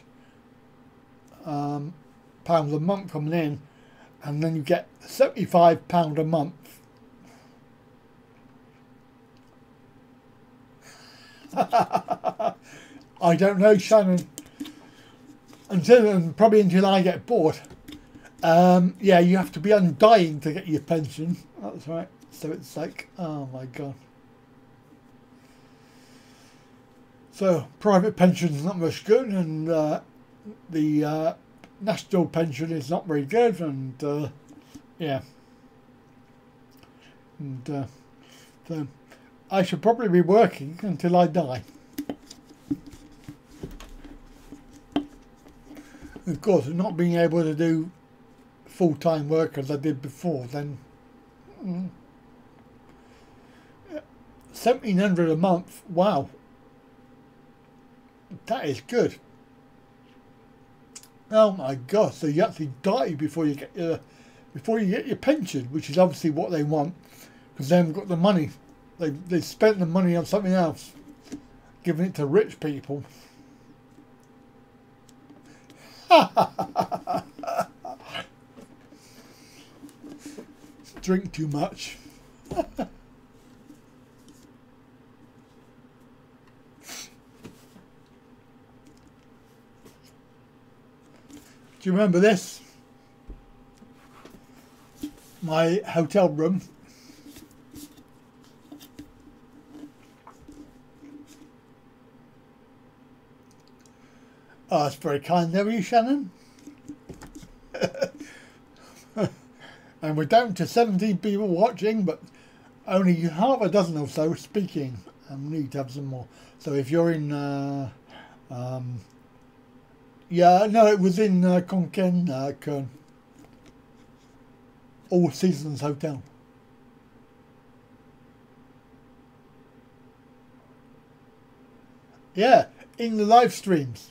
pounds a month coming in, and then you get £75 a month. I don't know, Shannon. Probably until I get bored. Yeah, you have to be undying to get your pension. That's right. So it's like, oh my God. So private pension is not much good, and the national pension is not very good, and yeah. And so I should probably be working until I die. Of course, not being able to do full-time work as I did before, then 1,700 a month. Wow, that is good. Oh my gosh! So you actually die before you get your pension, which is obviously what they want, because they haven't got the money. They spent the money on something else, giving it to rich people. Drink too much. Do you remember this? My hotel room. Oh, that's very kind of you, Shannon. And we're down to 17 people watching, but only half a dozen or so speaking. And we need to have some more. So if you're in, yeah, no, it was in Konken, Kern. All Seasons Hotel. Yeah, in the live streams.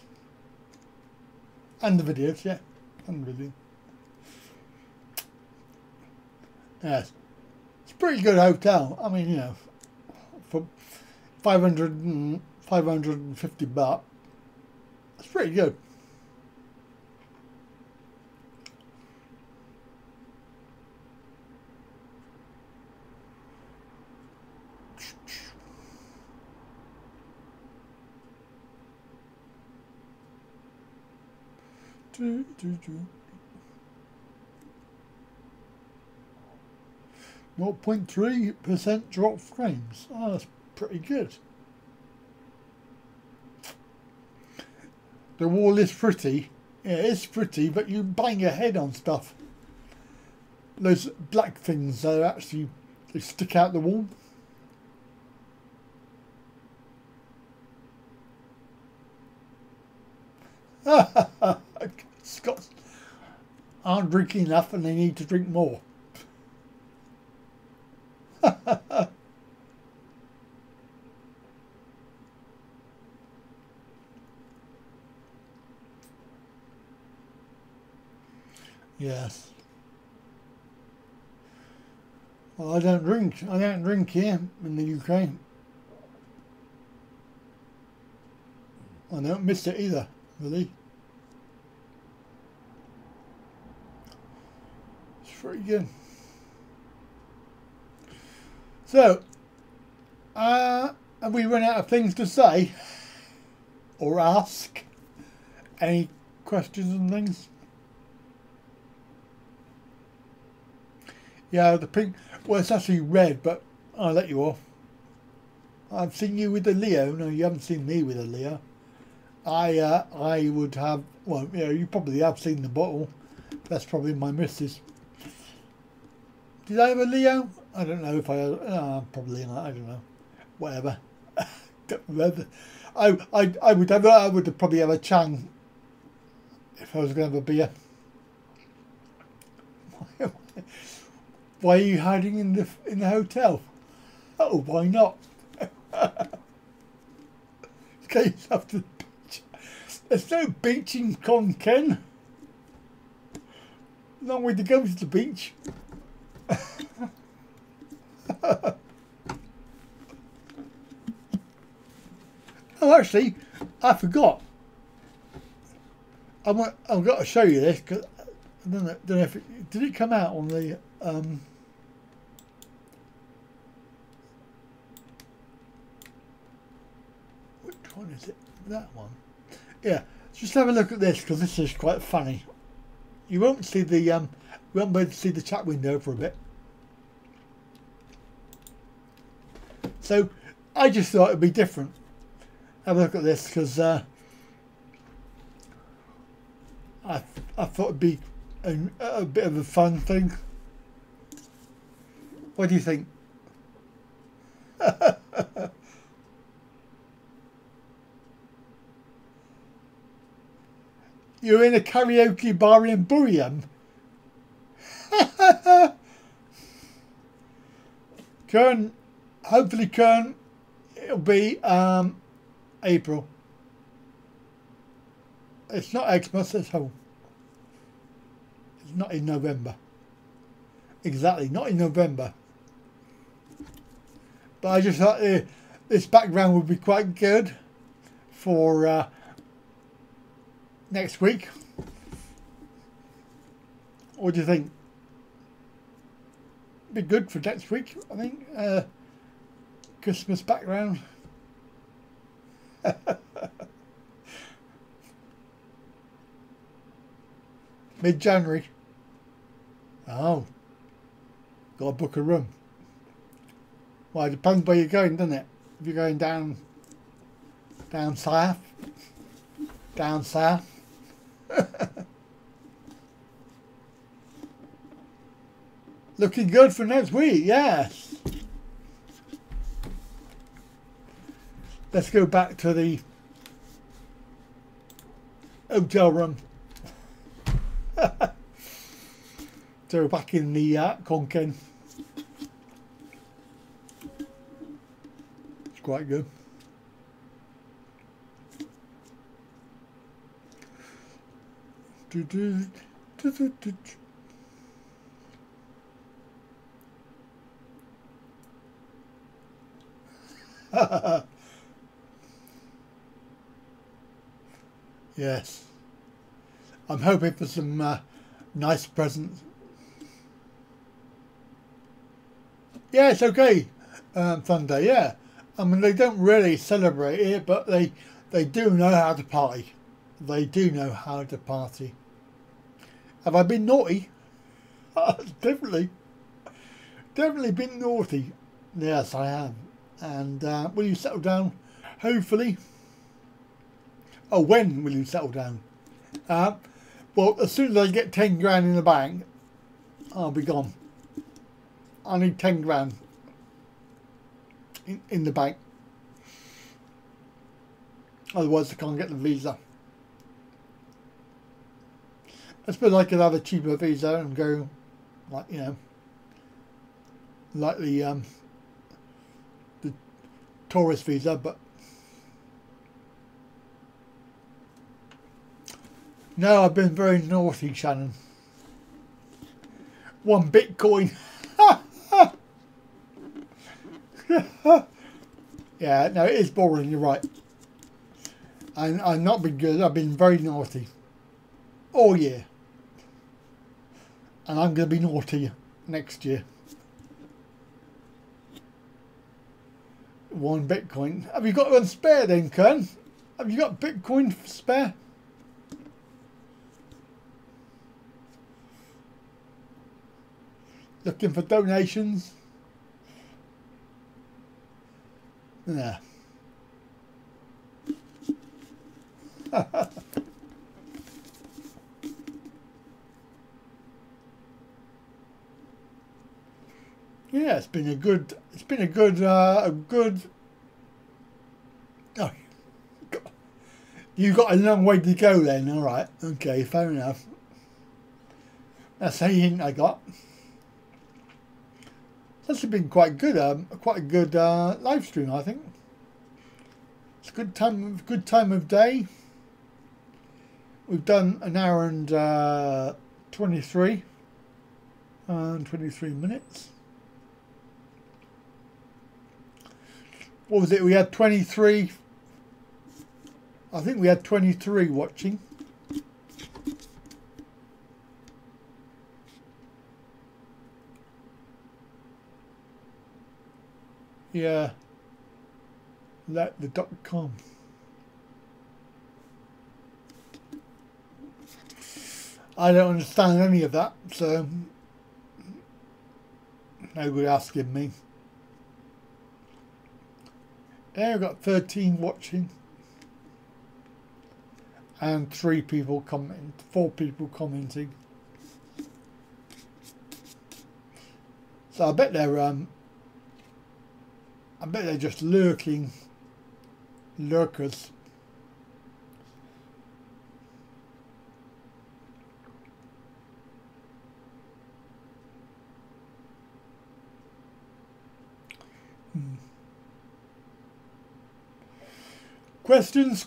And the videos, yeah. And the video. Yes. It's a pretty good hotel. I mean, you know, for 550 baht, It's pretty good. Do, do, do. 0.3% drop frames. Oh, that's pretty good. The wall is pretty. Yeah, it's pretty, but you bang your head on stuff. Those black things, they actually they stick out the wall. Scots aren't drinking enough and they need to drink more. Yes. Well, I don't drink. I don't drink here in the UK. I don't miss it either, really. It's pretty good. So, have we run out of things to say or ask? Any questions and things? Yeah, the pink. Well, it's actually red, but I'll let you off. I've seen you with the Leo. No, you haven't seen me with a Leo. I would have. Well, yeah, you probably have seen the bottle. That's probably my missus. Did I have a Leo? I don't know if I. Probably not. I don't know. Whatever. Don't remember. I would have. I would probably have a Chang if I was going to have a beer. Why are you hiding in the hotel? Oh, why not? Get yourself to the beach. There's no beach in Konken. Long way to go to the beach. Oh, actually, I forgot. I've got to show you this because I don't know if did it come out on the. Which one is it? That one. Yeah. Just have a look at this because this is quite funny. You won't see the you won't be able to see the chat window for a bit. So I just thought it'd be different. Have a look at this because I thought it'd be a bit of a fun thing. What do you think? You're in a karaoke bar in Buriam. Kern, hopefully Kern, it'll be April. It's not Xmas, it's home. It's not in November. Exactly, not in November. But I just thought this background would be quite good for next week. What do you think? Be good for next week, I think. Christmas background. Mid-January. Oh. Got to book a room. Well, it depends where you're going, doesn't it? If you're going down south. Down south. Looking good for next week, yes. Let's go back to the hotel room. So back in the Konken. It's quite good. Yes. I'm hoping for some nice presents. Yeah, it's okay. Sunday, yeah. I mean, they don't really celebrate it, but they do know how to party. They do know how to party. Have I been naughty? Definitely. Definitely been naughty. Yes, I have. And will you settle down? Hopefully. Oh, when will you settle down? Well, as soon as I get 10 grand in the bank, I'll be gone. I need 10 grand in the bank. Otherwise I can't get the visa. I suppose I could have a cheaper visa and go, like, you know, like the tourist visa, but no, I've been very naughty, Shannon. 1 Bitcoin. Yeah, no, it is boring, you're right. And I've not been good, I've been very naughty. All year. And I'm going to be naughty next year. 1 Bitcoin. Have you got one spare then, Kern? Have you got Bitcoin spare? Looking for donations? Yeah. Yeah, it's been a good oh, you got a long way to go then. All right, okay, fair enough. That's a hint I got. That's been quite good. Quite a good live stream, I think. It's a good time of day. We've done an hour and 23 minutes. What was it? We had 23. I think we had 23 watching. Yeah. Let the .com. I don't understand any of that, so nobody asking me. Yeah, I've got 13 watching and 3 people commenting, 4 people commenting. So I bet they're just lurkers.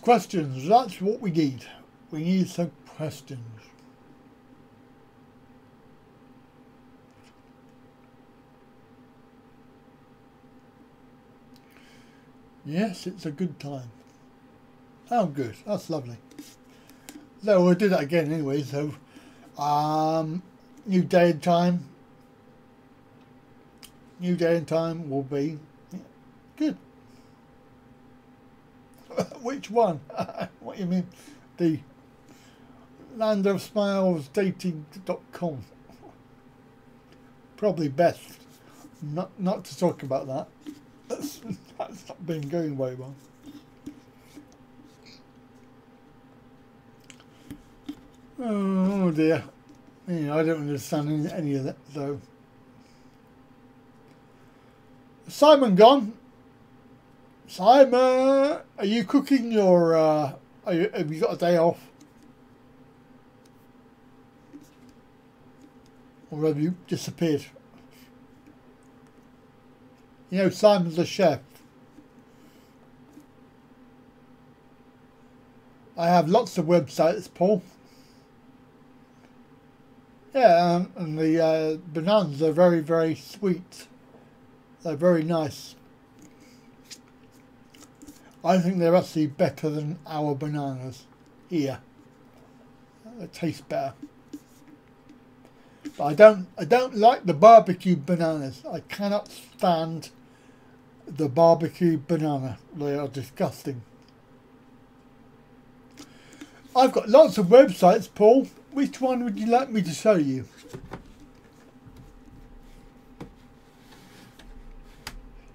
Questions. That's what we need. We need some questions. Yes, it's a good time. Oh, good. That's lovely. So we'll do that again anyway. So, new day and time. New day and time will be good. Which one? What do you mean? The Land of Smiles dating.com. Probably best not to talk about that. That's not been going very well. Oh dear. You know, I don't understand any of that. So Simon gone. Simon, are you cooking your? Have you got a day off, or have you disappeared? You know, Simon's a chef. I have lots of websites, Paul. Yeah, and the bananas are very, very sweet. They're very nice. I think they're actually better than our bananas. here. It tastes better. But I don't like the barbecue bananas. I cannot stand the barbecue banana. They are disgusting. I've got lots of websites, Paul. Which one would you like me to show you?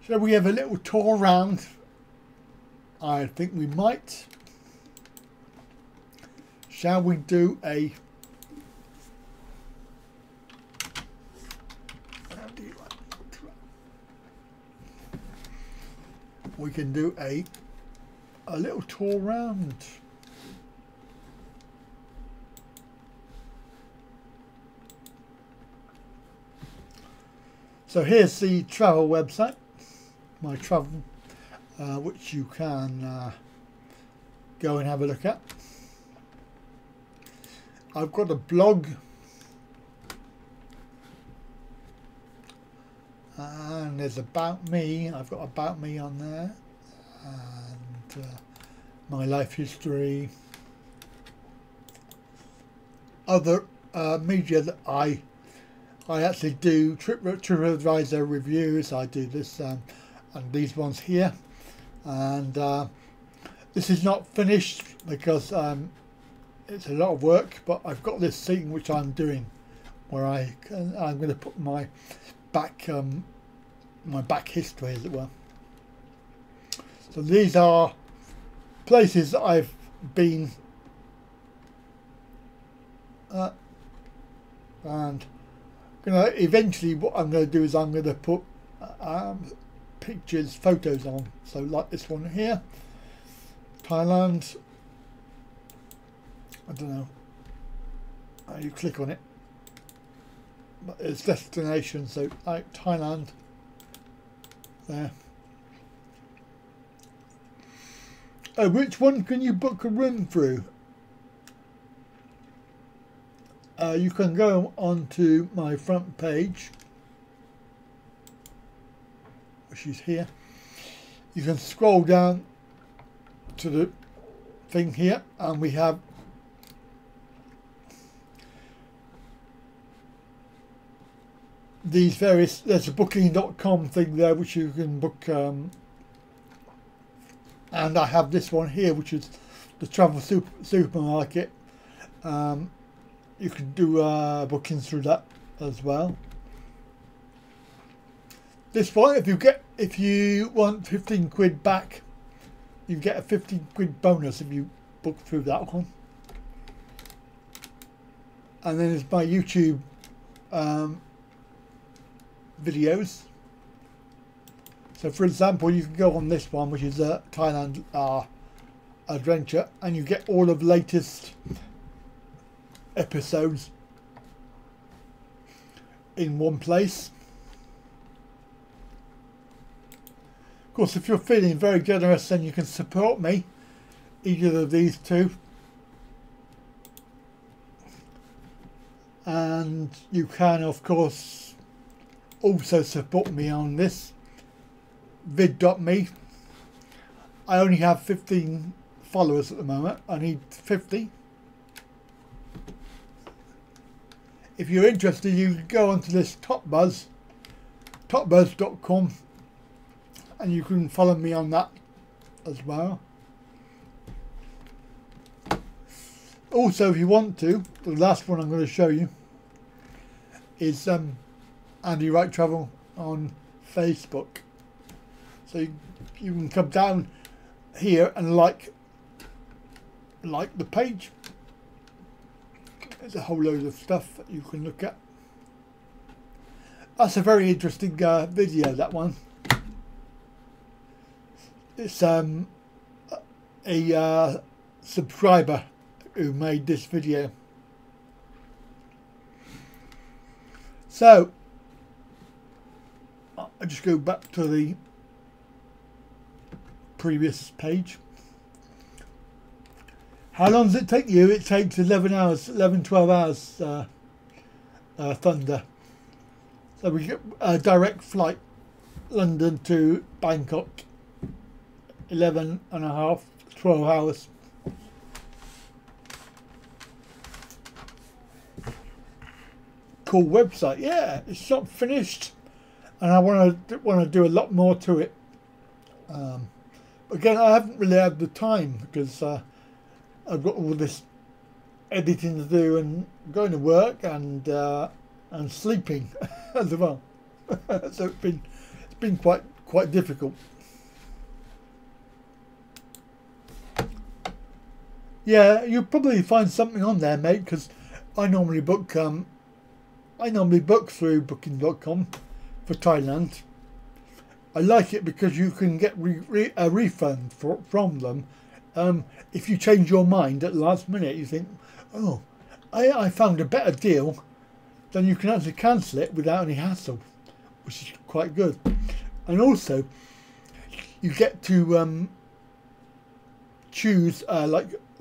Shall we have a little tour around? I think we might. Shall we do a... We can do a little tour around. So here's the travel website, my travel, which you can go and have a look at. I've got a blog, and there's about me. I've got about me on there, and my life history, other media that I actually do TripAdvisor reviews. I do this and these ones here, and this is not finished because it's a lot of work, but I've got this thing which I'm doing where I'm going to put my back history, as it were. So these are places that I've been and eventually what I'm going to do is I'm going to put pictures, photos on. So like this one here, Thailand. I don't know how you click on it, but it's destination. So like Thailand there. Oh, which one can you book a room through? You can go onto my front page, which is here. You can scroll down to the thing here, and we have these various, there's a booking.com thing there which you can book, and I have this one here which is the travel supermarket. You can do bookings through that as well. This one, if you want 15 quid back, you get a 15 quid bonus if you book through that one. And then there's my YouTube videos. So for example, you can go on this one, which is a Thailand Adventure, and you get all of the latest episodes in one place. Of course, if you're feeling very generous, then you can support me, either of these two, and you can of course also support me on this vid.me. I only have 15 followers at the moment. I need 50. If you're interested, you can go onto this topbuzz.com, and you can follow me on that as well. Also, if you want to, the last one I'm going to show you is Andy Wright Travel on Facebook. So you can come down here and like the page. There's a whole load of stuff that you can look at. That's a very interesting video, that one. It's a subscriber who made this video. So I'll just go back to the previous page. How long does it take you? It takes 12 hours Thunder. So we get a direct flight London to Bangkok, 11 and a half, 12 hours. cool website. Yeah, it's not finished, and I want to do a lot more to it. Again, I haven't really had the time because I've got all this editing to do and going to work and sleeping as well. So it's been quite difficult. Yeah, you'll probably find something on there, mate, because I normally book through booking.com for Thailand. I like it because you can get a refund from them. If you change your mind at the last minute, you think, oh, I found a better deal, then you can actually cancel it without any hassle, which is quite good. And also, you get to choose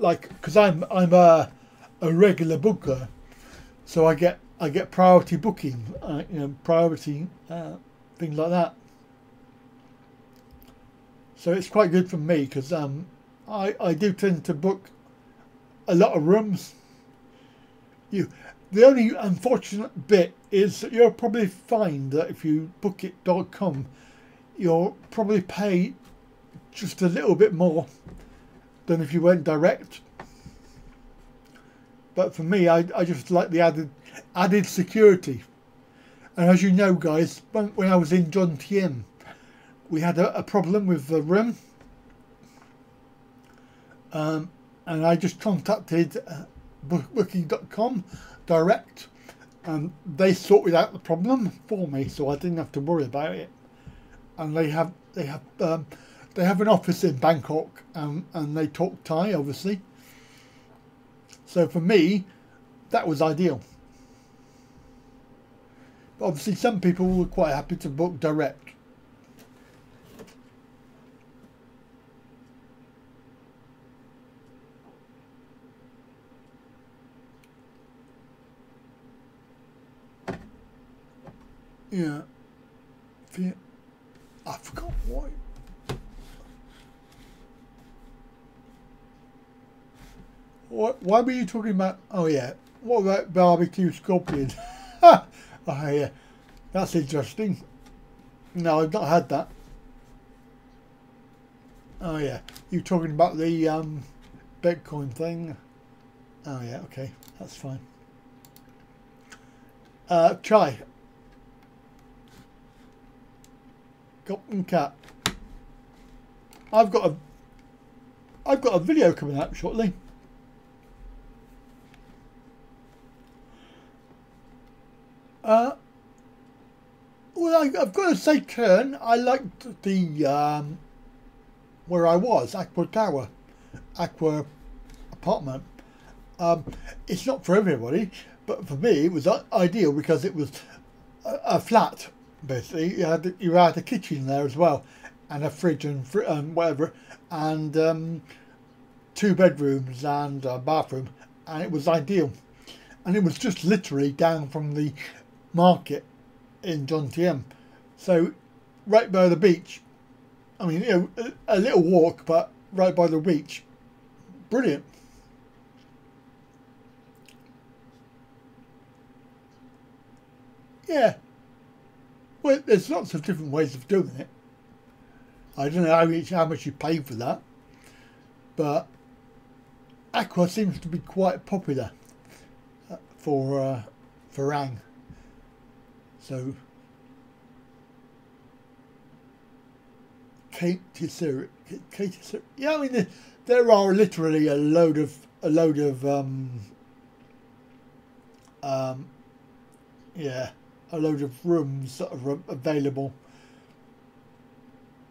like because I'm a regular booker, so I get priority booking, priority things like that. So it's quite good for me because I do tend to book a lot of rooms. The only unfortunate bit is that you'll probably find that if you bookit.com, you'll probably pay just a little bit more than if you went direct. But for me, I just like the added security. And as you know, guys, when I was in John Tiem, we had a problem with the room, and I just contacted booking.com direct, and they sorted out the problem for me, so I didn't have to worry about it. And they have an office in Bangkok, and they talk Thai, obviously. So for me, that was ideal. But obviously, some people were quite happy to book direct. Yeah. I forgot why. Why were you talking about? Oh yeah. What about barbecue scorpion? Oh yeah. That's interesting. No, I've not had that. Oh yeah. You're talking about the Bitcoin thing. Oh yeah. Okay. That's fine. Chai. Cotton cat. I've got a video coming out shortly. Well, I've got to say, Kern, I liked the where I was, Aqua Tower, Aqua Apartment. It's not for everybody, but for me it was ideal because it was a flat. Basically, you had a kitchen there as well, and a fridge and whatever, and 2 bedrooms and a bathroom, and it was ideal. And it was just literally down from the market in John Tiem, so right by the beach. I mean, a little walk, but right by the beach. Brilliant. Yeah. Well, there's lots of different ways of doing it. I don't know how much you pay for that, but Aqua seems to be quite popular for Rang. So yeah, I mean there are literally a load of rooms that are available.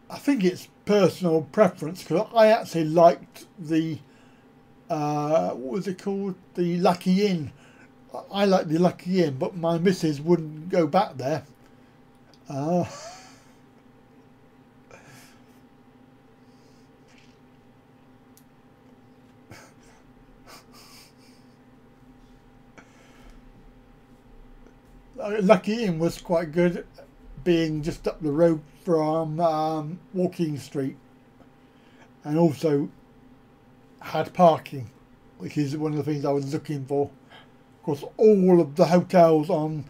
I think it's personal preference because I actually liked the what was it called, the Lucky Inn. I like the Lucky Inn, but my missus wouldn't go back there. Lucky Inn was quite good, being just up the road from Walking Street, and also had parking, which is one of the things I was looking for course, all of the hotels on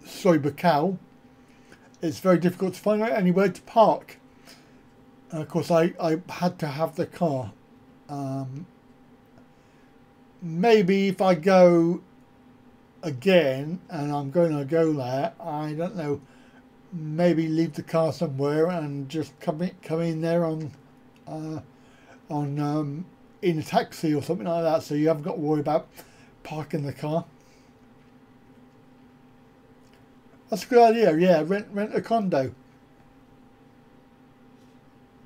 Soy Buakhao, it's very difficult to find out anywhere to park. Of course, I had to have the car. Maybe if I go again, and I'm going to go there, I don't know, maybe leave the car somewhere and just come in there on in a taxi or something like that, so you haven't got to worry about parking the car. That's a good idea. Yeah, rent a condo.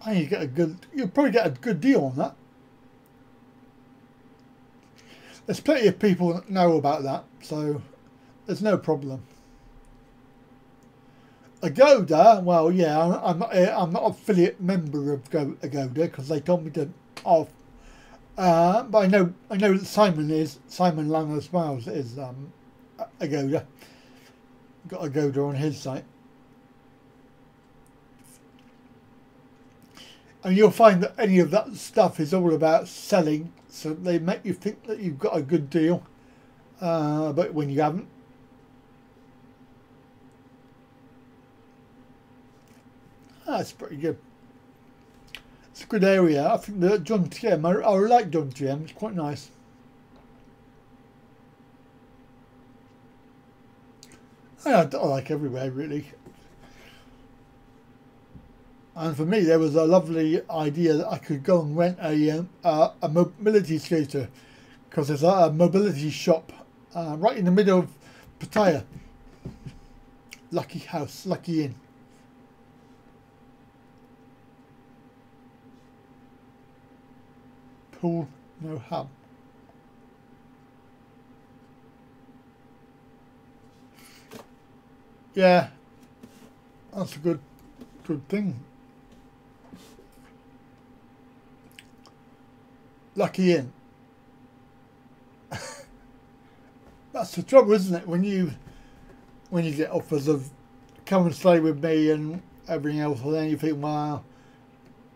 And you'll probably get a good deal on that. There's plenty of people that know about that, so there's no problem. Agoda, well, yeah, I'm not an affiliate member of Agoda because they told me to off. But I know that Simon Lang as well is Agoda. Got Agoda on his site. And you'll find that any of that stuff is all about selling, so they make you think that you've got a good deal, but when you haven't. That's pretty good. It's a good area. I think the John Tiem, I like John Tiem, it's quite nice. I like everywhere really. And for me, there was a lovely idea that I could go and rent a mobility scooter, because there's a mobility shop right in the middle of Pattaya. Lucky house, lucky inn. Pool, no hub. Yeah, that's a good thing. Lucky inn. That's the trouble, isn't it? When you get offers of come and stay with me and everything else, and then you think, well,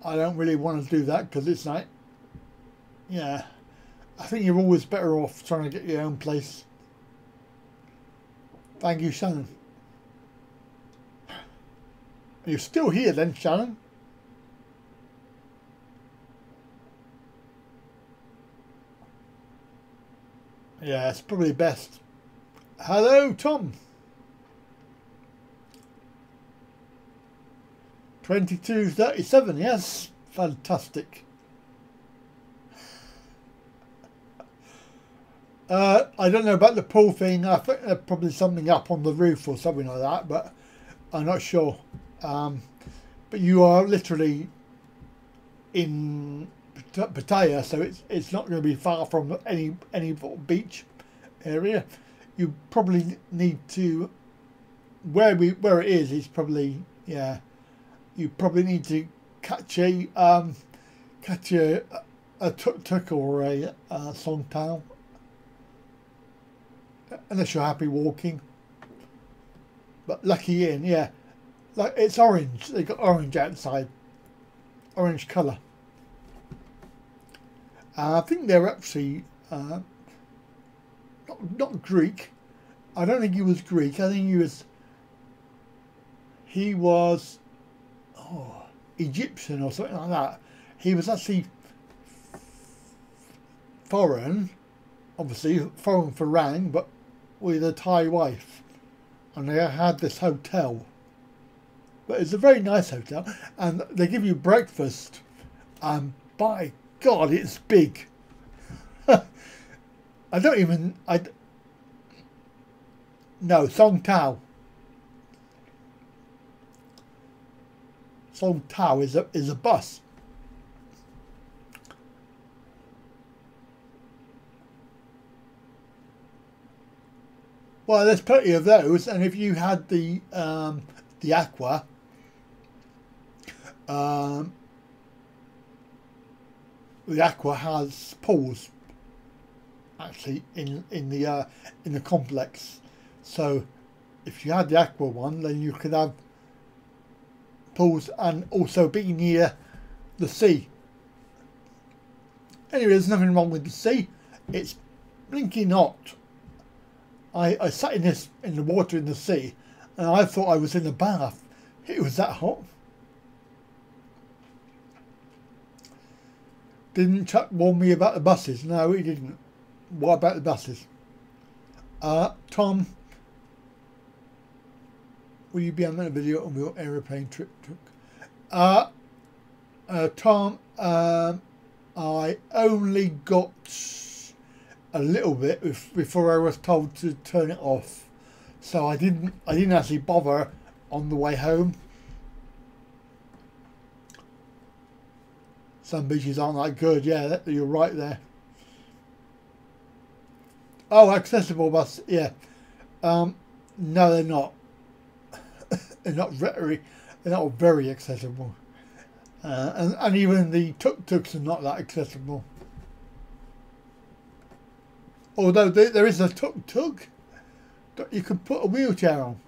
I don't really want to do that because it's like, yeah, I think you're always better off trying to get your own place. Thank you, Shannon. You're still here then, Shannon? Yeah, it's probably best. Hello, Tom. 22:37, yes. Fantastic. I don't know about the pool thing. I think there's probably something up on the roof or something like that, but I'm not sure. But you are literally in Pattaya, so it's not going to be far from any beach area. You probably need to where it is probably, yeah. You probably need to catch a tuk-tuk or a songtao, unless you're happy walking. But Lucky Inn, yeah, like it's orange. They got orange outside, orange colour. I think they're actually not Greek. I don't think he was Greek. I think he was Egyptian or something like that. He was actually foreign, obviously foreign for rang, but with a Thai wife, and they had this hotel. But it's a very nice hotel, and they give you breakfast, and by God, it's big. No, Song Tao. Song Tao is a bus. Well, there's plenty of those, and if you had the aqua, the aqua has pools actually in the complex. So if you had the aqua one, then you could have pools and also be near the sea. Anyway, there's nothing wrong with the sea. It's blinking hot. I sat in the water in the sea, and I thought I was in a bath. It was that hot. Didn't Chuck warn me about the buses? No, he didn't. What about the buses? Tom, will you be on that video on your aeroplane trip? Tom, I only got a little bit before I was told to turn it off, so I didn't actually bother on the way home. Some beaches aren't that good. Yeah, you're right there. Oh, accessible bus. Yeah. No, they're not. They're not very accessible. And even the tuk-tuks are not that accessible. Although there is a tuk-tuk that you can put a wheelchair on.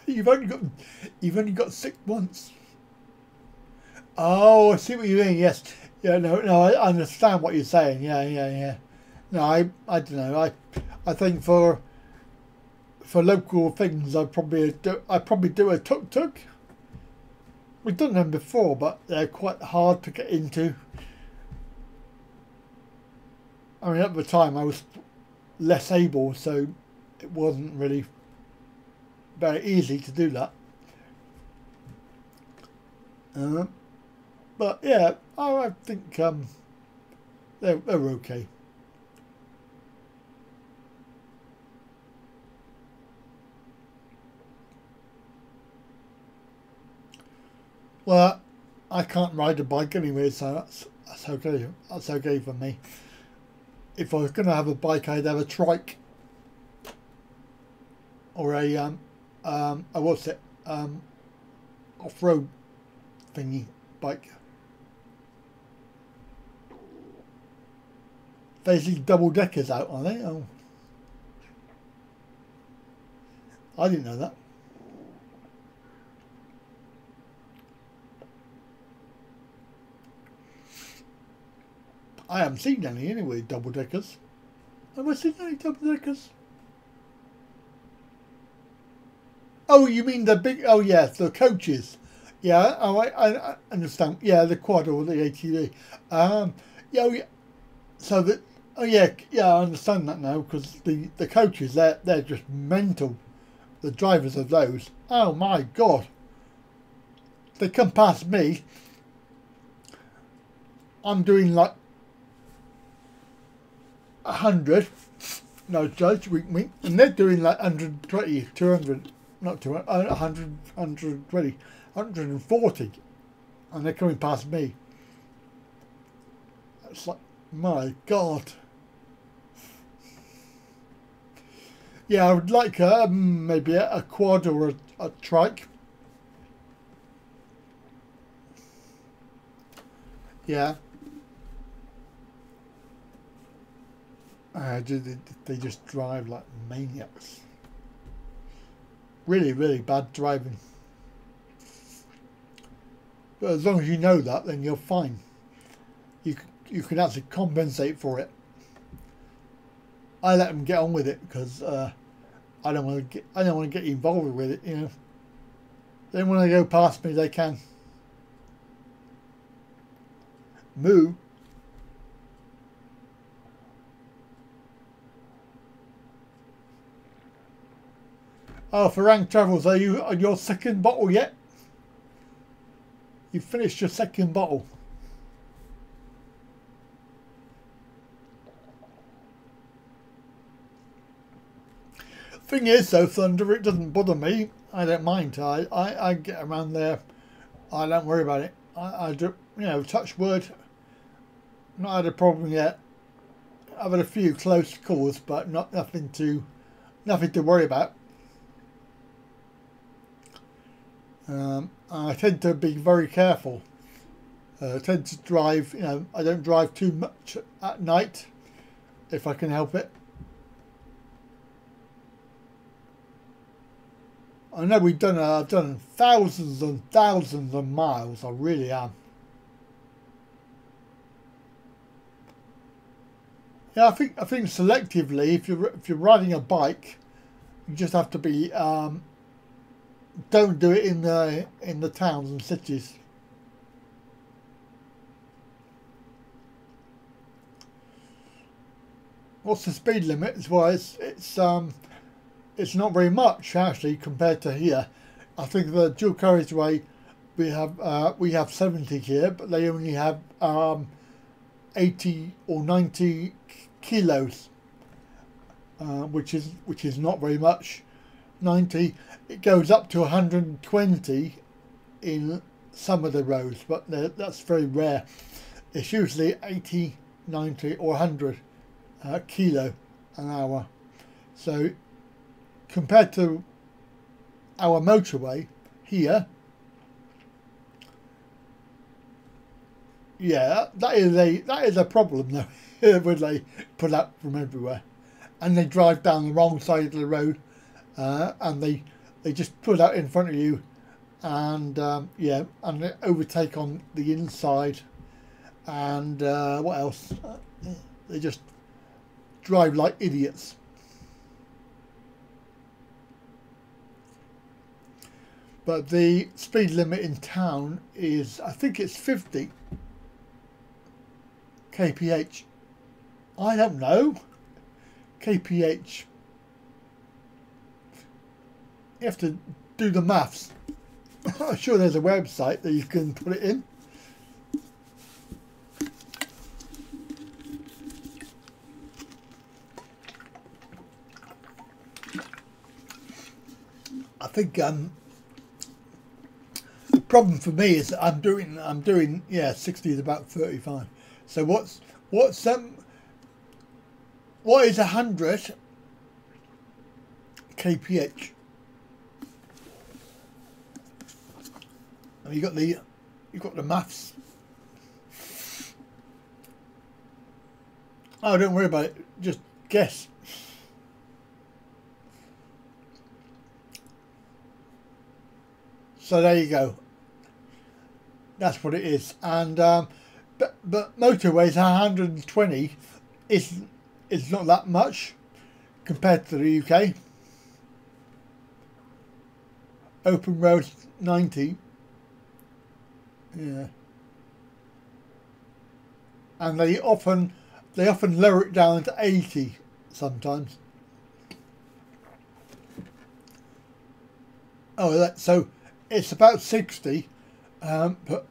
You've only got sick once. Oh, I see what you mean. Yes. Yeah. No. I understand what you're saying. Yeah. No, I don't know. I think for local things, I'd probably do a tuk-tuk. We've done them before, but they're quite hard to get into. I mean, at the time I was less able, so it wasn't really very easy to do that. But yeah, I think they're okay. Well, I can't ride a bike anyway, so that's okay. That's okay for me. If I was going to have a bike, I'd have a trike or a what's it? Off-road thingy bike. Basically double deckers out, are they? Oh, I didn't know that. I haven't seen any anyway, double deckers. Have I seen any double deckers? Oh, you mean the big? Oh, yes, the coaches. Yeah. Oh, I understand. Yeah, the quad or the ATV. Yeah. Oh, yeah. So that. Oh, yeah. Yeah, I understand that now, because the coaches, they're just mental. The drivers of those. Oh my God. They come past me. I'm doing like 100. No judge, wink, and they're doing like 120, 200. Not 200, 100, 120, 140, and they're coming past me. It's like, my God. Yeah, I would like maybe a quad or a trike. Yeah. They just drive like maniacs. Really, really bad driving. But as long as you know that, then you're fine. You can actually compensate for it. I let them get on with it because I don't want to get involved with it. You know. Then when they go past me, they can. Moo. Oh, for Rank Travels, are you on your second bottle yet? You finished your second bottle. Thing is, though, Thunder, it doesn't bother me. I don't mind. I get around there. I don't worry about it. I do, you know, touch wood. Not had a problem yet. I've had a few close calls, but nothing to worry about. I tend to be very careful. I tend to drive, you know, I don't drive too much at night if I can help it. I know we've done thousands and thousands of miles. I really am. Yeah, I think selectively, if you're riding a bike, you just have to be don't do it in the towns and cities. What's the speed limit? Well, it's not very much actually compared to here. I think the dual carriageway we have 70 here, but they only have 80 or 90 kilos, which is not very much. 90. It goes up to 120 in some of the roads, but that's very rare. It's usually 80, 90 or 100 kilo an hour. So compared to our motorway here, yeah, that is a problem though. When they pull up from everywhere and they drive down the wrong side of the road, and they just pull out in front of you, and yeah, and they overtake on the inside, and what else? They just drive like idiots. But the speed limit in town is, I think it's 50 kph. I don't know. kph. You have to do the maths. I'm sure there's a website that you can put it in. I think the problem for me is that I'm doing yeah, 60 is about 35. So what is 100 kph? You got the maths. Oh, don't worry about it. Just guess. So there you go. That's what it is. And but motorways 120 is not that much compared to the UK. Open roads 90. Yeah. And they often lower it down to 80 sometimes. Oh, so it's about 60, but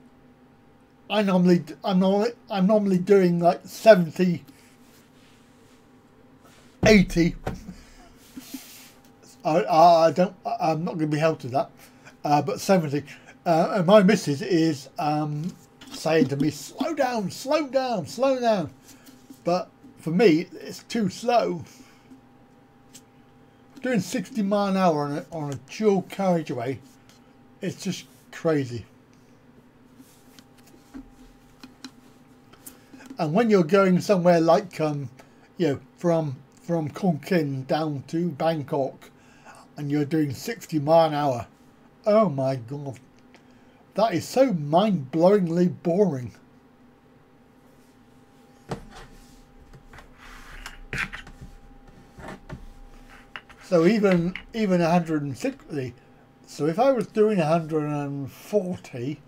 I'm normally doing like 70, 80. I'm not going to be held to that, but 70. And my missus is saying to me, slow down, slow down, slow down. But for me, it's too slow. Doing 60 mile an hour on a dual carriageway, it's just crazy. And when you're going somewhere like you know, from Khon Kaen down to Bangkok, and you're doing 60 mile an hour, oh my god, that is so mind-blowingly boring. So even 160. So if I was doing 140,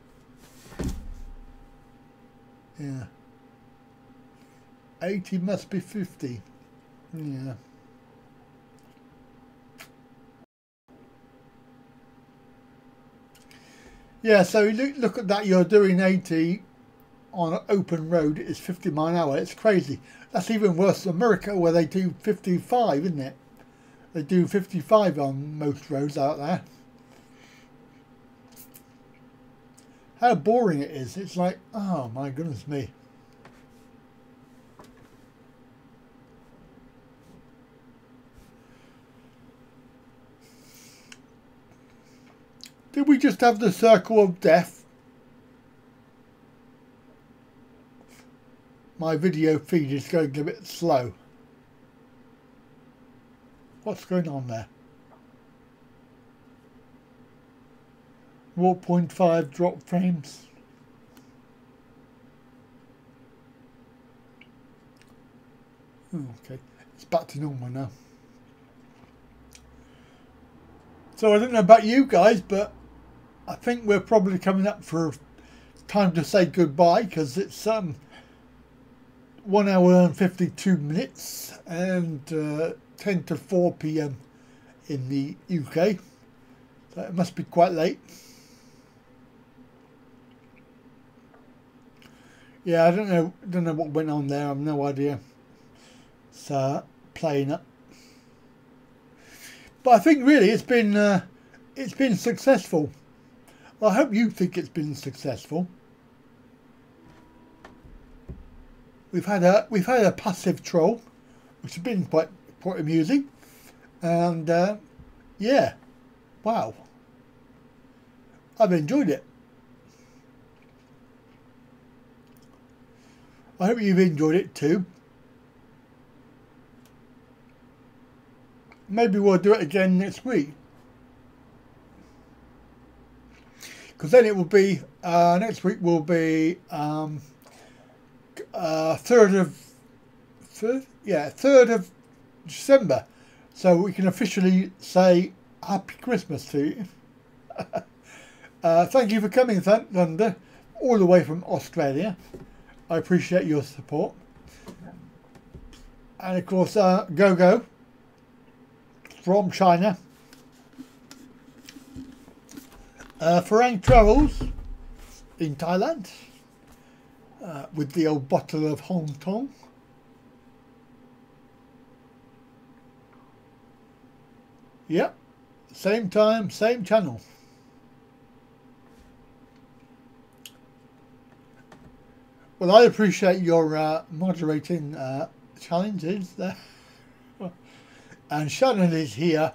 yeah, 80 must be 50. Yeah. Yeah, so look at that, you're doing 80 on an open road, it's 50 mile an hour. It's crazy. That's even worse than America, where they do 55, isn't it? They do 55 on most roads out there. How boring it is. It's like, oh my goodness me. Did we just have the circle of death? My video feed is going a bit slow. What's going on there? 0.5 drop frames. Oh, okay, it's back to normal now. So I don't know about you guys, but I think we're probably coming up for time to say goodbye, because it's 1 hour and 52 minutes and 10 to 4 p.m. in the UK, so it must be quite late. Yeah, I don't know what went on there. I've no idea. It's playing up, but I think really it's been successful. Well, I hope you think it's been successful. We've had a passive troll, which has been quite amusing, and yeah, wow, I've enjoyed it. I hope you've enjoyed it too. Maybe we'll do it again next week, because then it will be next week will be 3rd of December, so we can officially say Happy Christmas to you. Thank you for coming, Thunder, all the way from Australia. I appreciate your support, and of course Go from China, Farang Travels in Thailand, with the old bottle of Hong Kong. Yep, same time, same channel. Well, I appreciate your moderating challenges there. And Shannon is here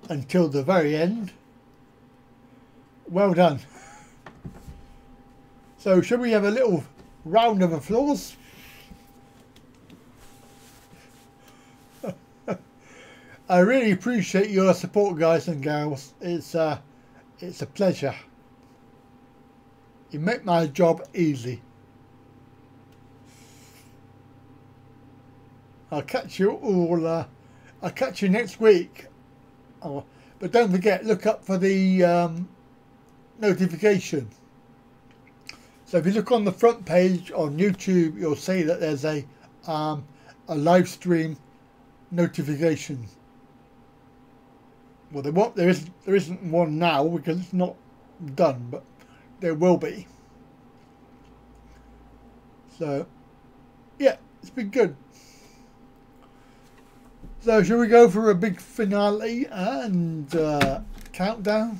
until the very end. Well done. So should we have a little round of applause? I really appreciate your support, guys and girls. It's a pleasure. You make my job easy. I'll catch you all. I'll catch you next week. Oh, but don't forget, look up for the notification. So if you look on the front page on YouTube, you'll see that there's a live stream notification. Well, there isn't one now because it's not done, but there will be. So yeah, it's been good. So shall we go for a big finale and countdown?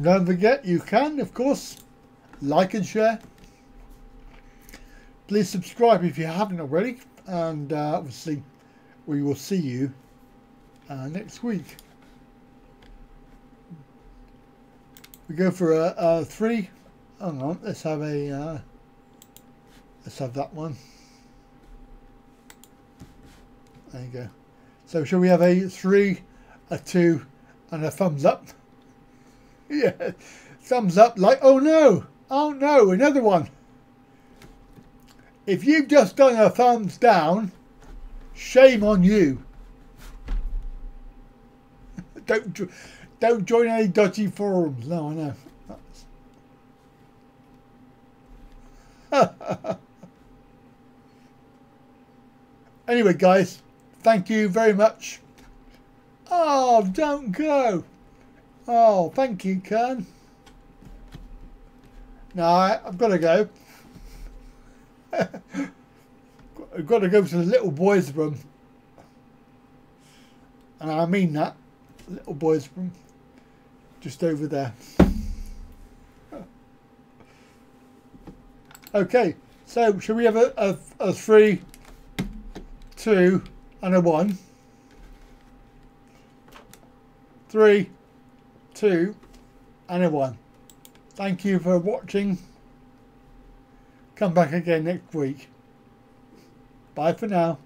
Don't forget, you can, of course, like and share. Please subscribe if you haven't already, and obviously we will see you next week. We go for a 3. Hang on, let's have a let's have that one. There you go. So shall we have a 3, a 2 and a thumbs up? Yeah, thumbs up, like, oh no, another one. If you've just done a thumbs down, shame on you. Don't join any dodgy forums. No, I know. Anyway, guys, thank you very much. Oh, don't go. Oh, thank you, Kern. No, I've got to go. I've got to go to the little boys' room. And I mean that. Little boys' room. Just over there. Okay, so shall we have a 3, 2 and a 1? 3, 2 and a 1. Thank you for watching. Come back again next week. Bye for now.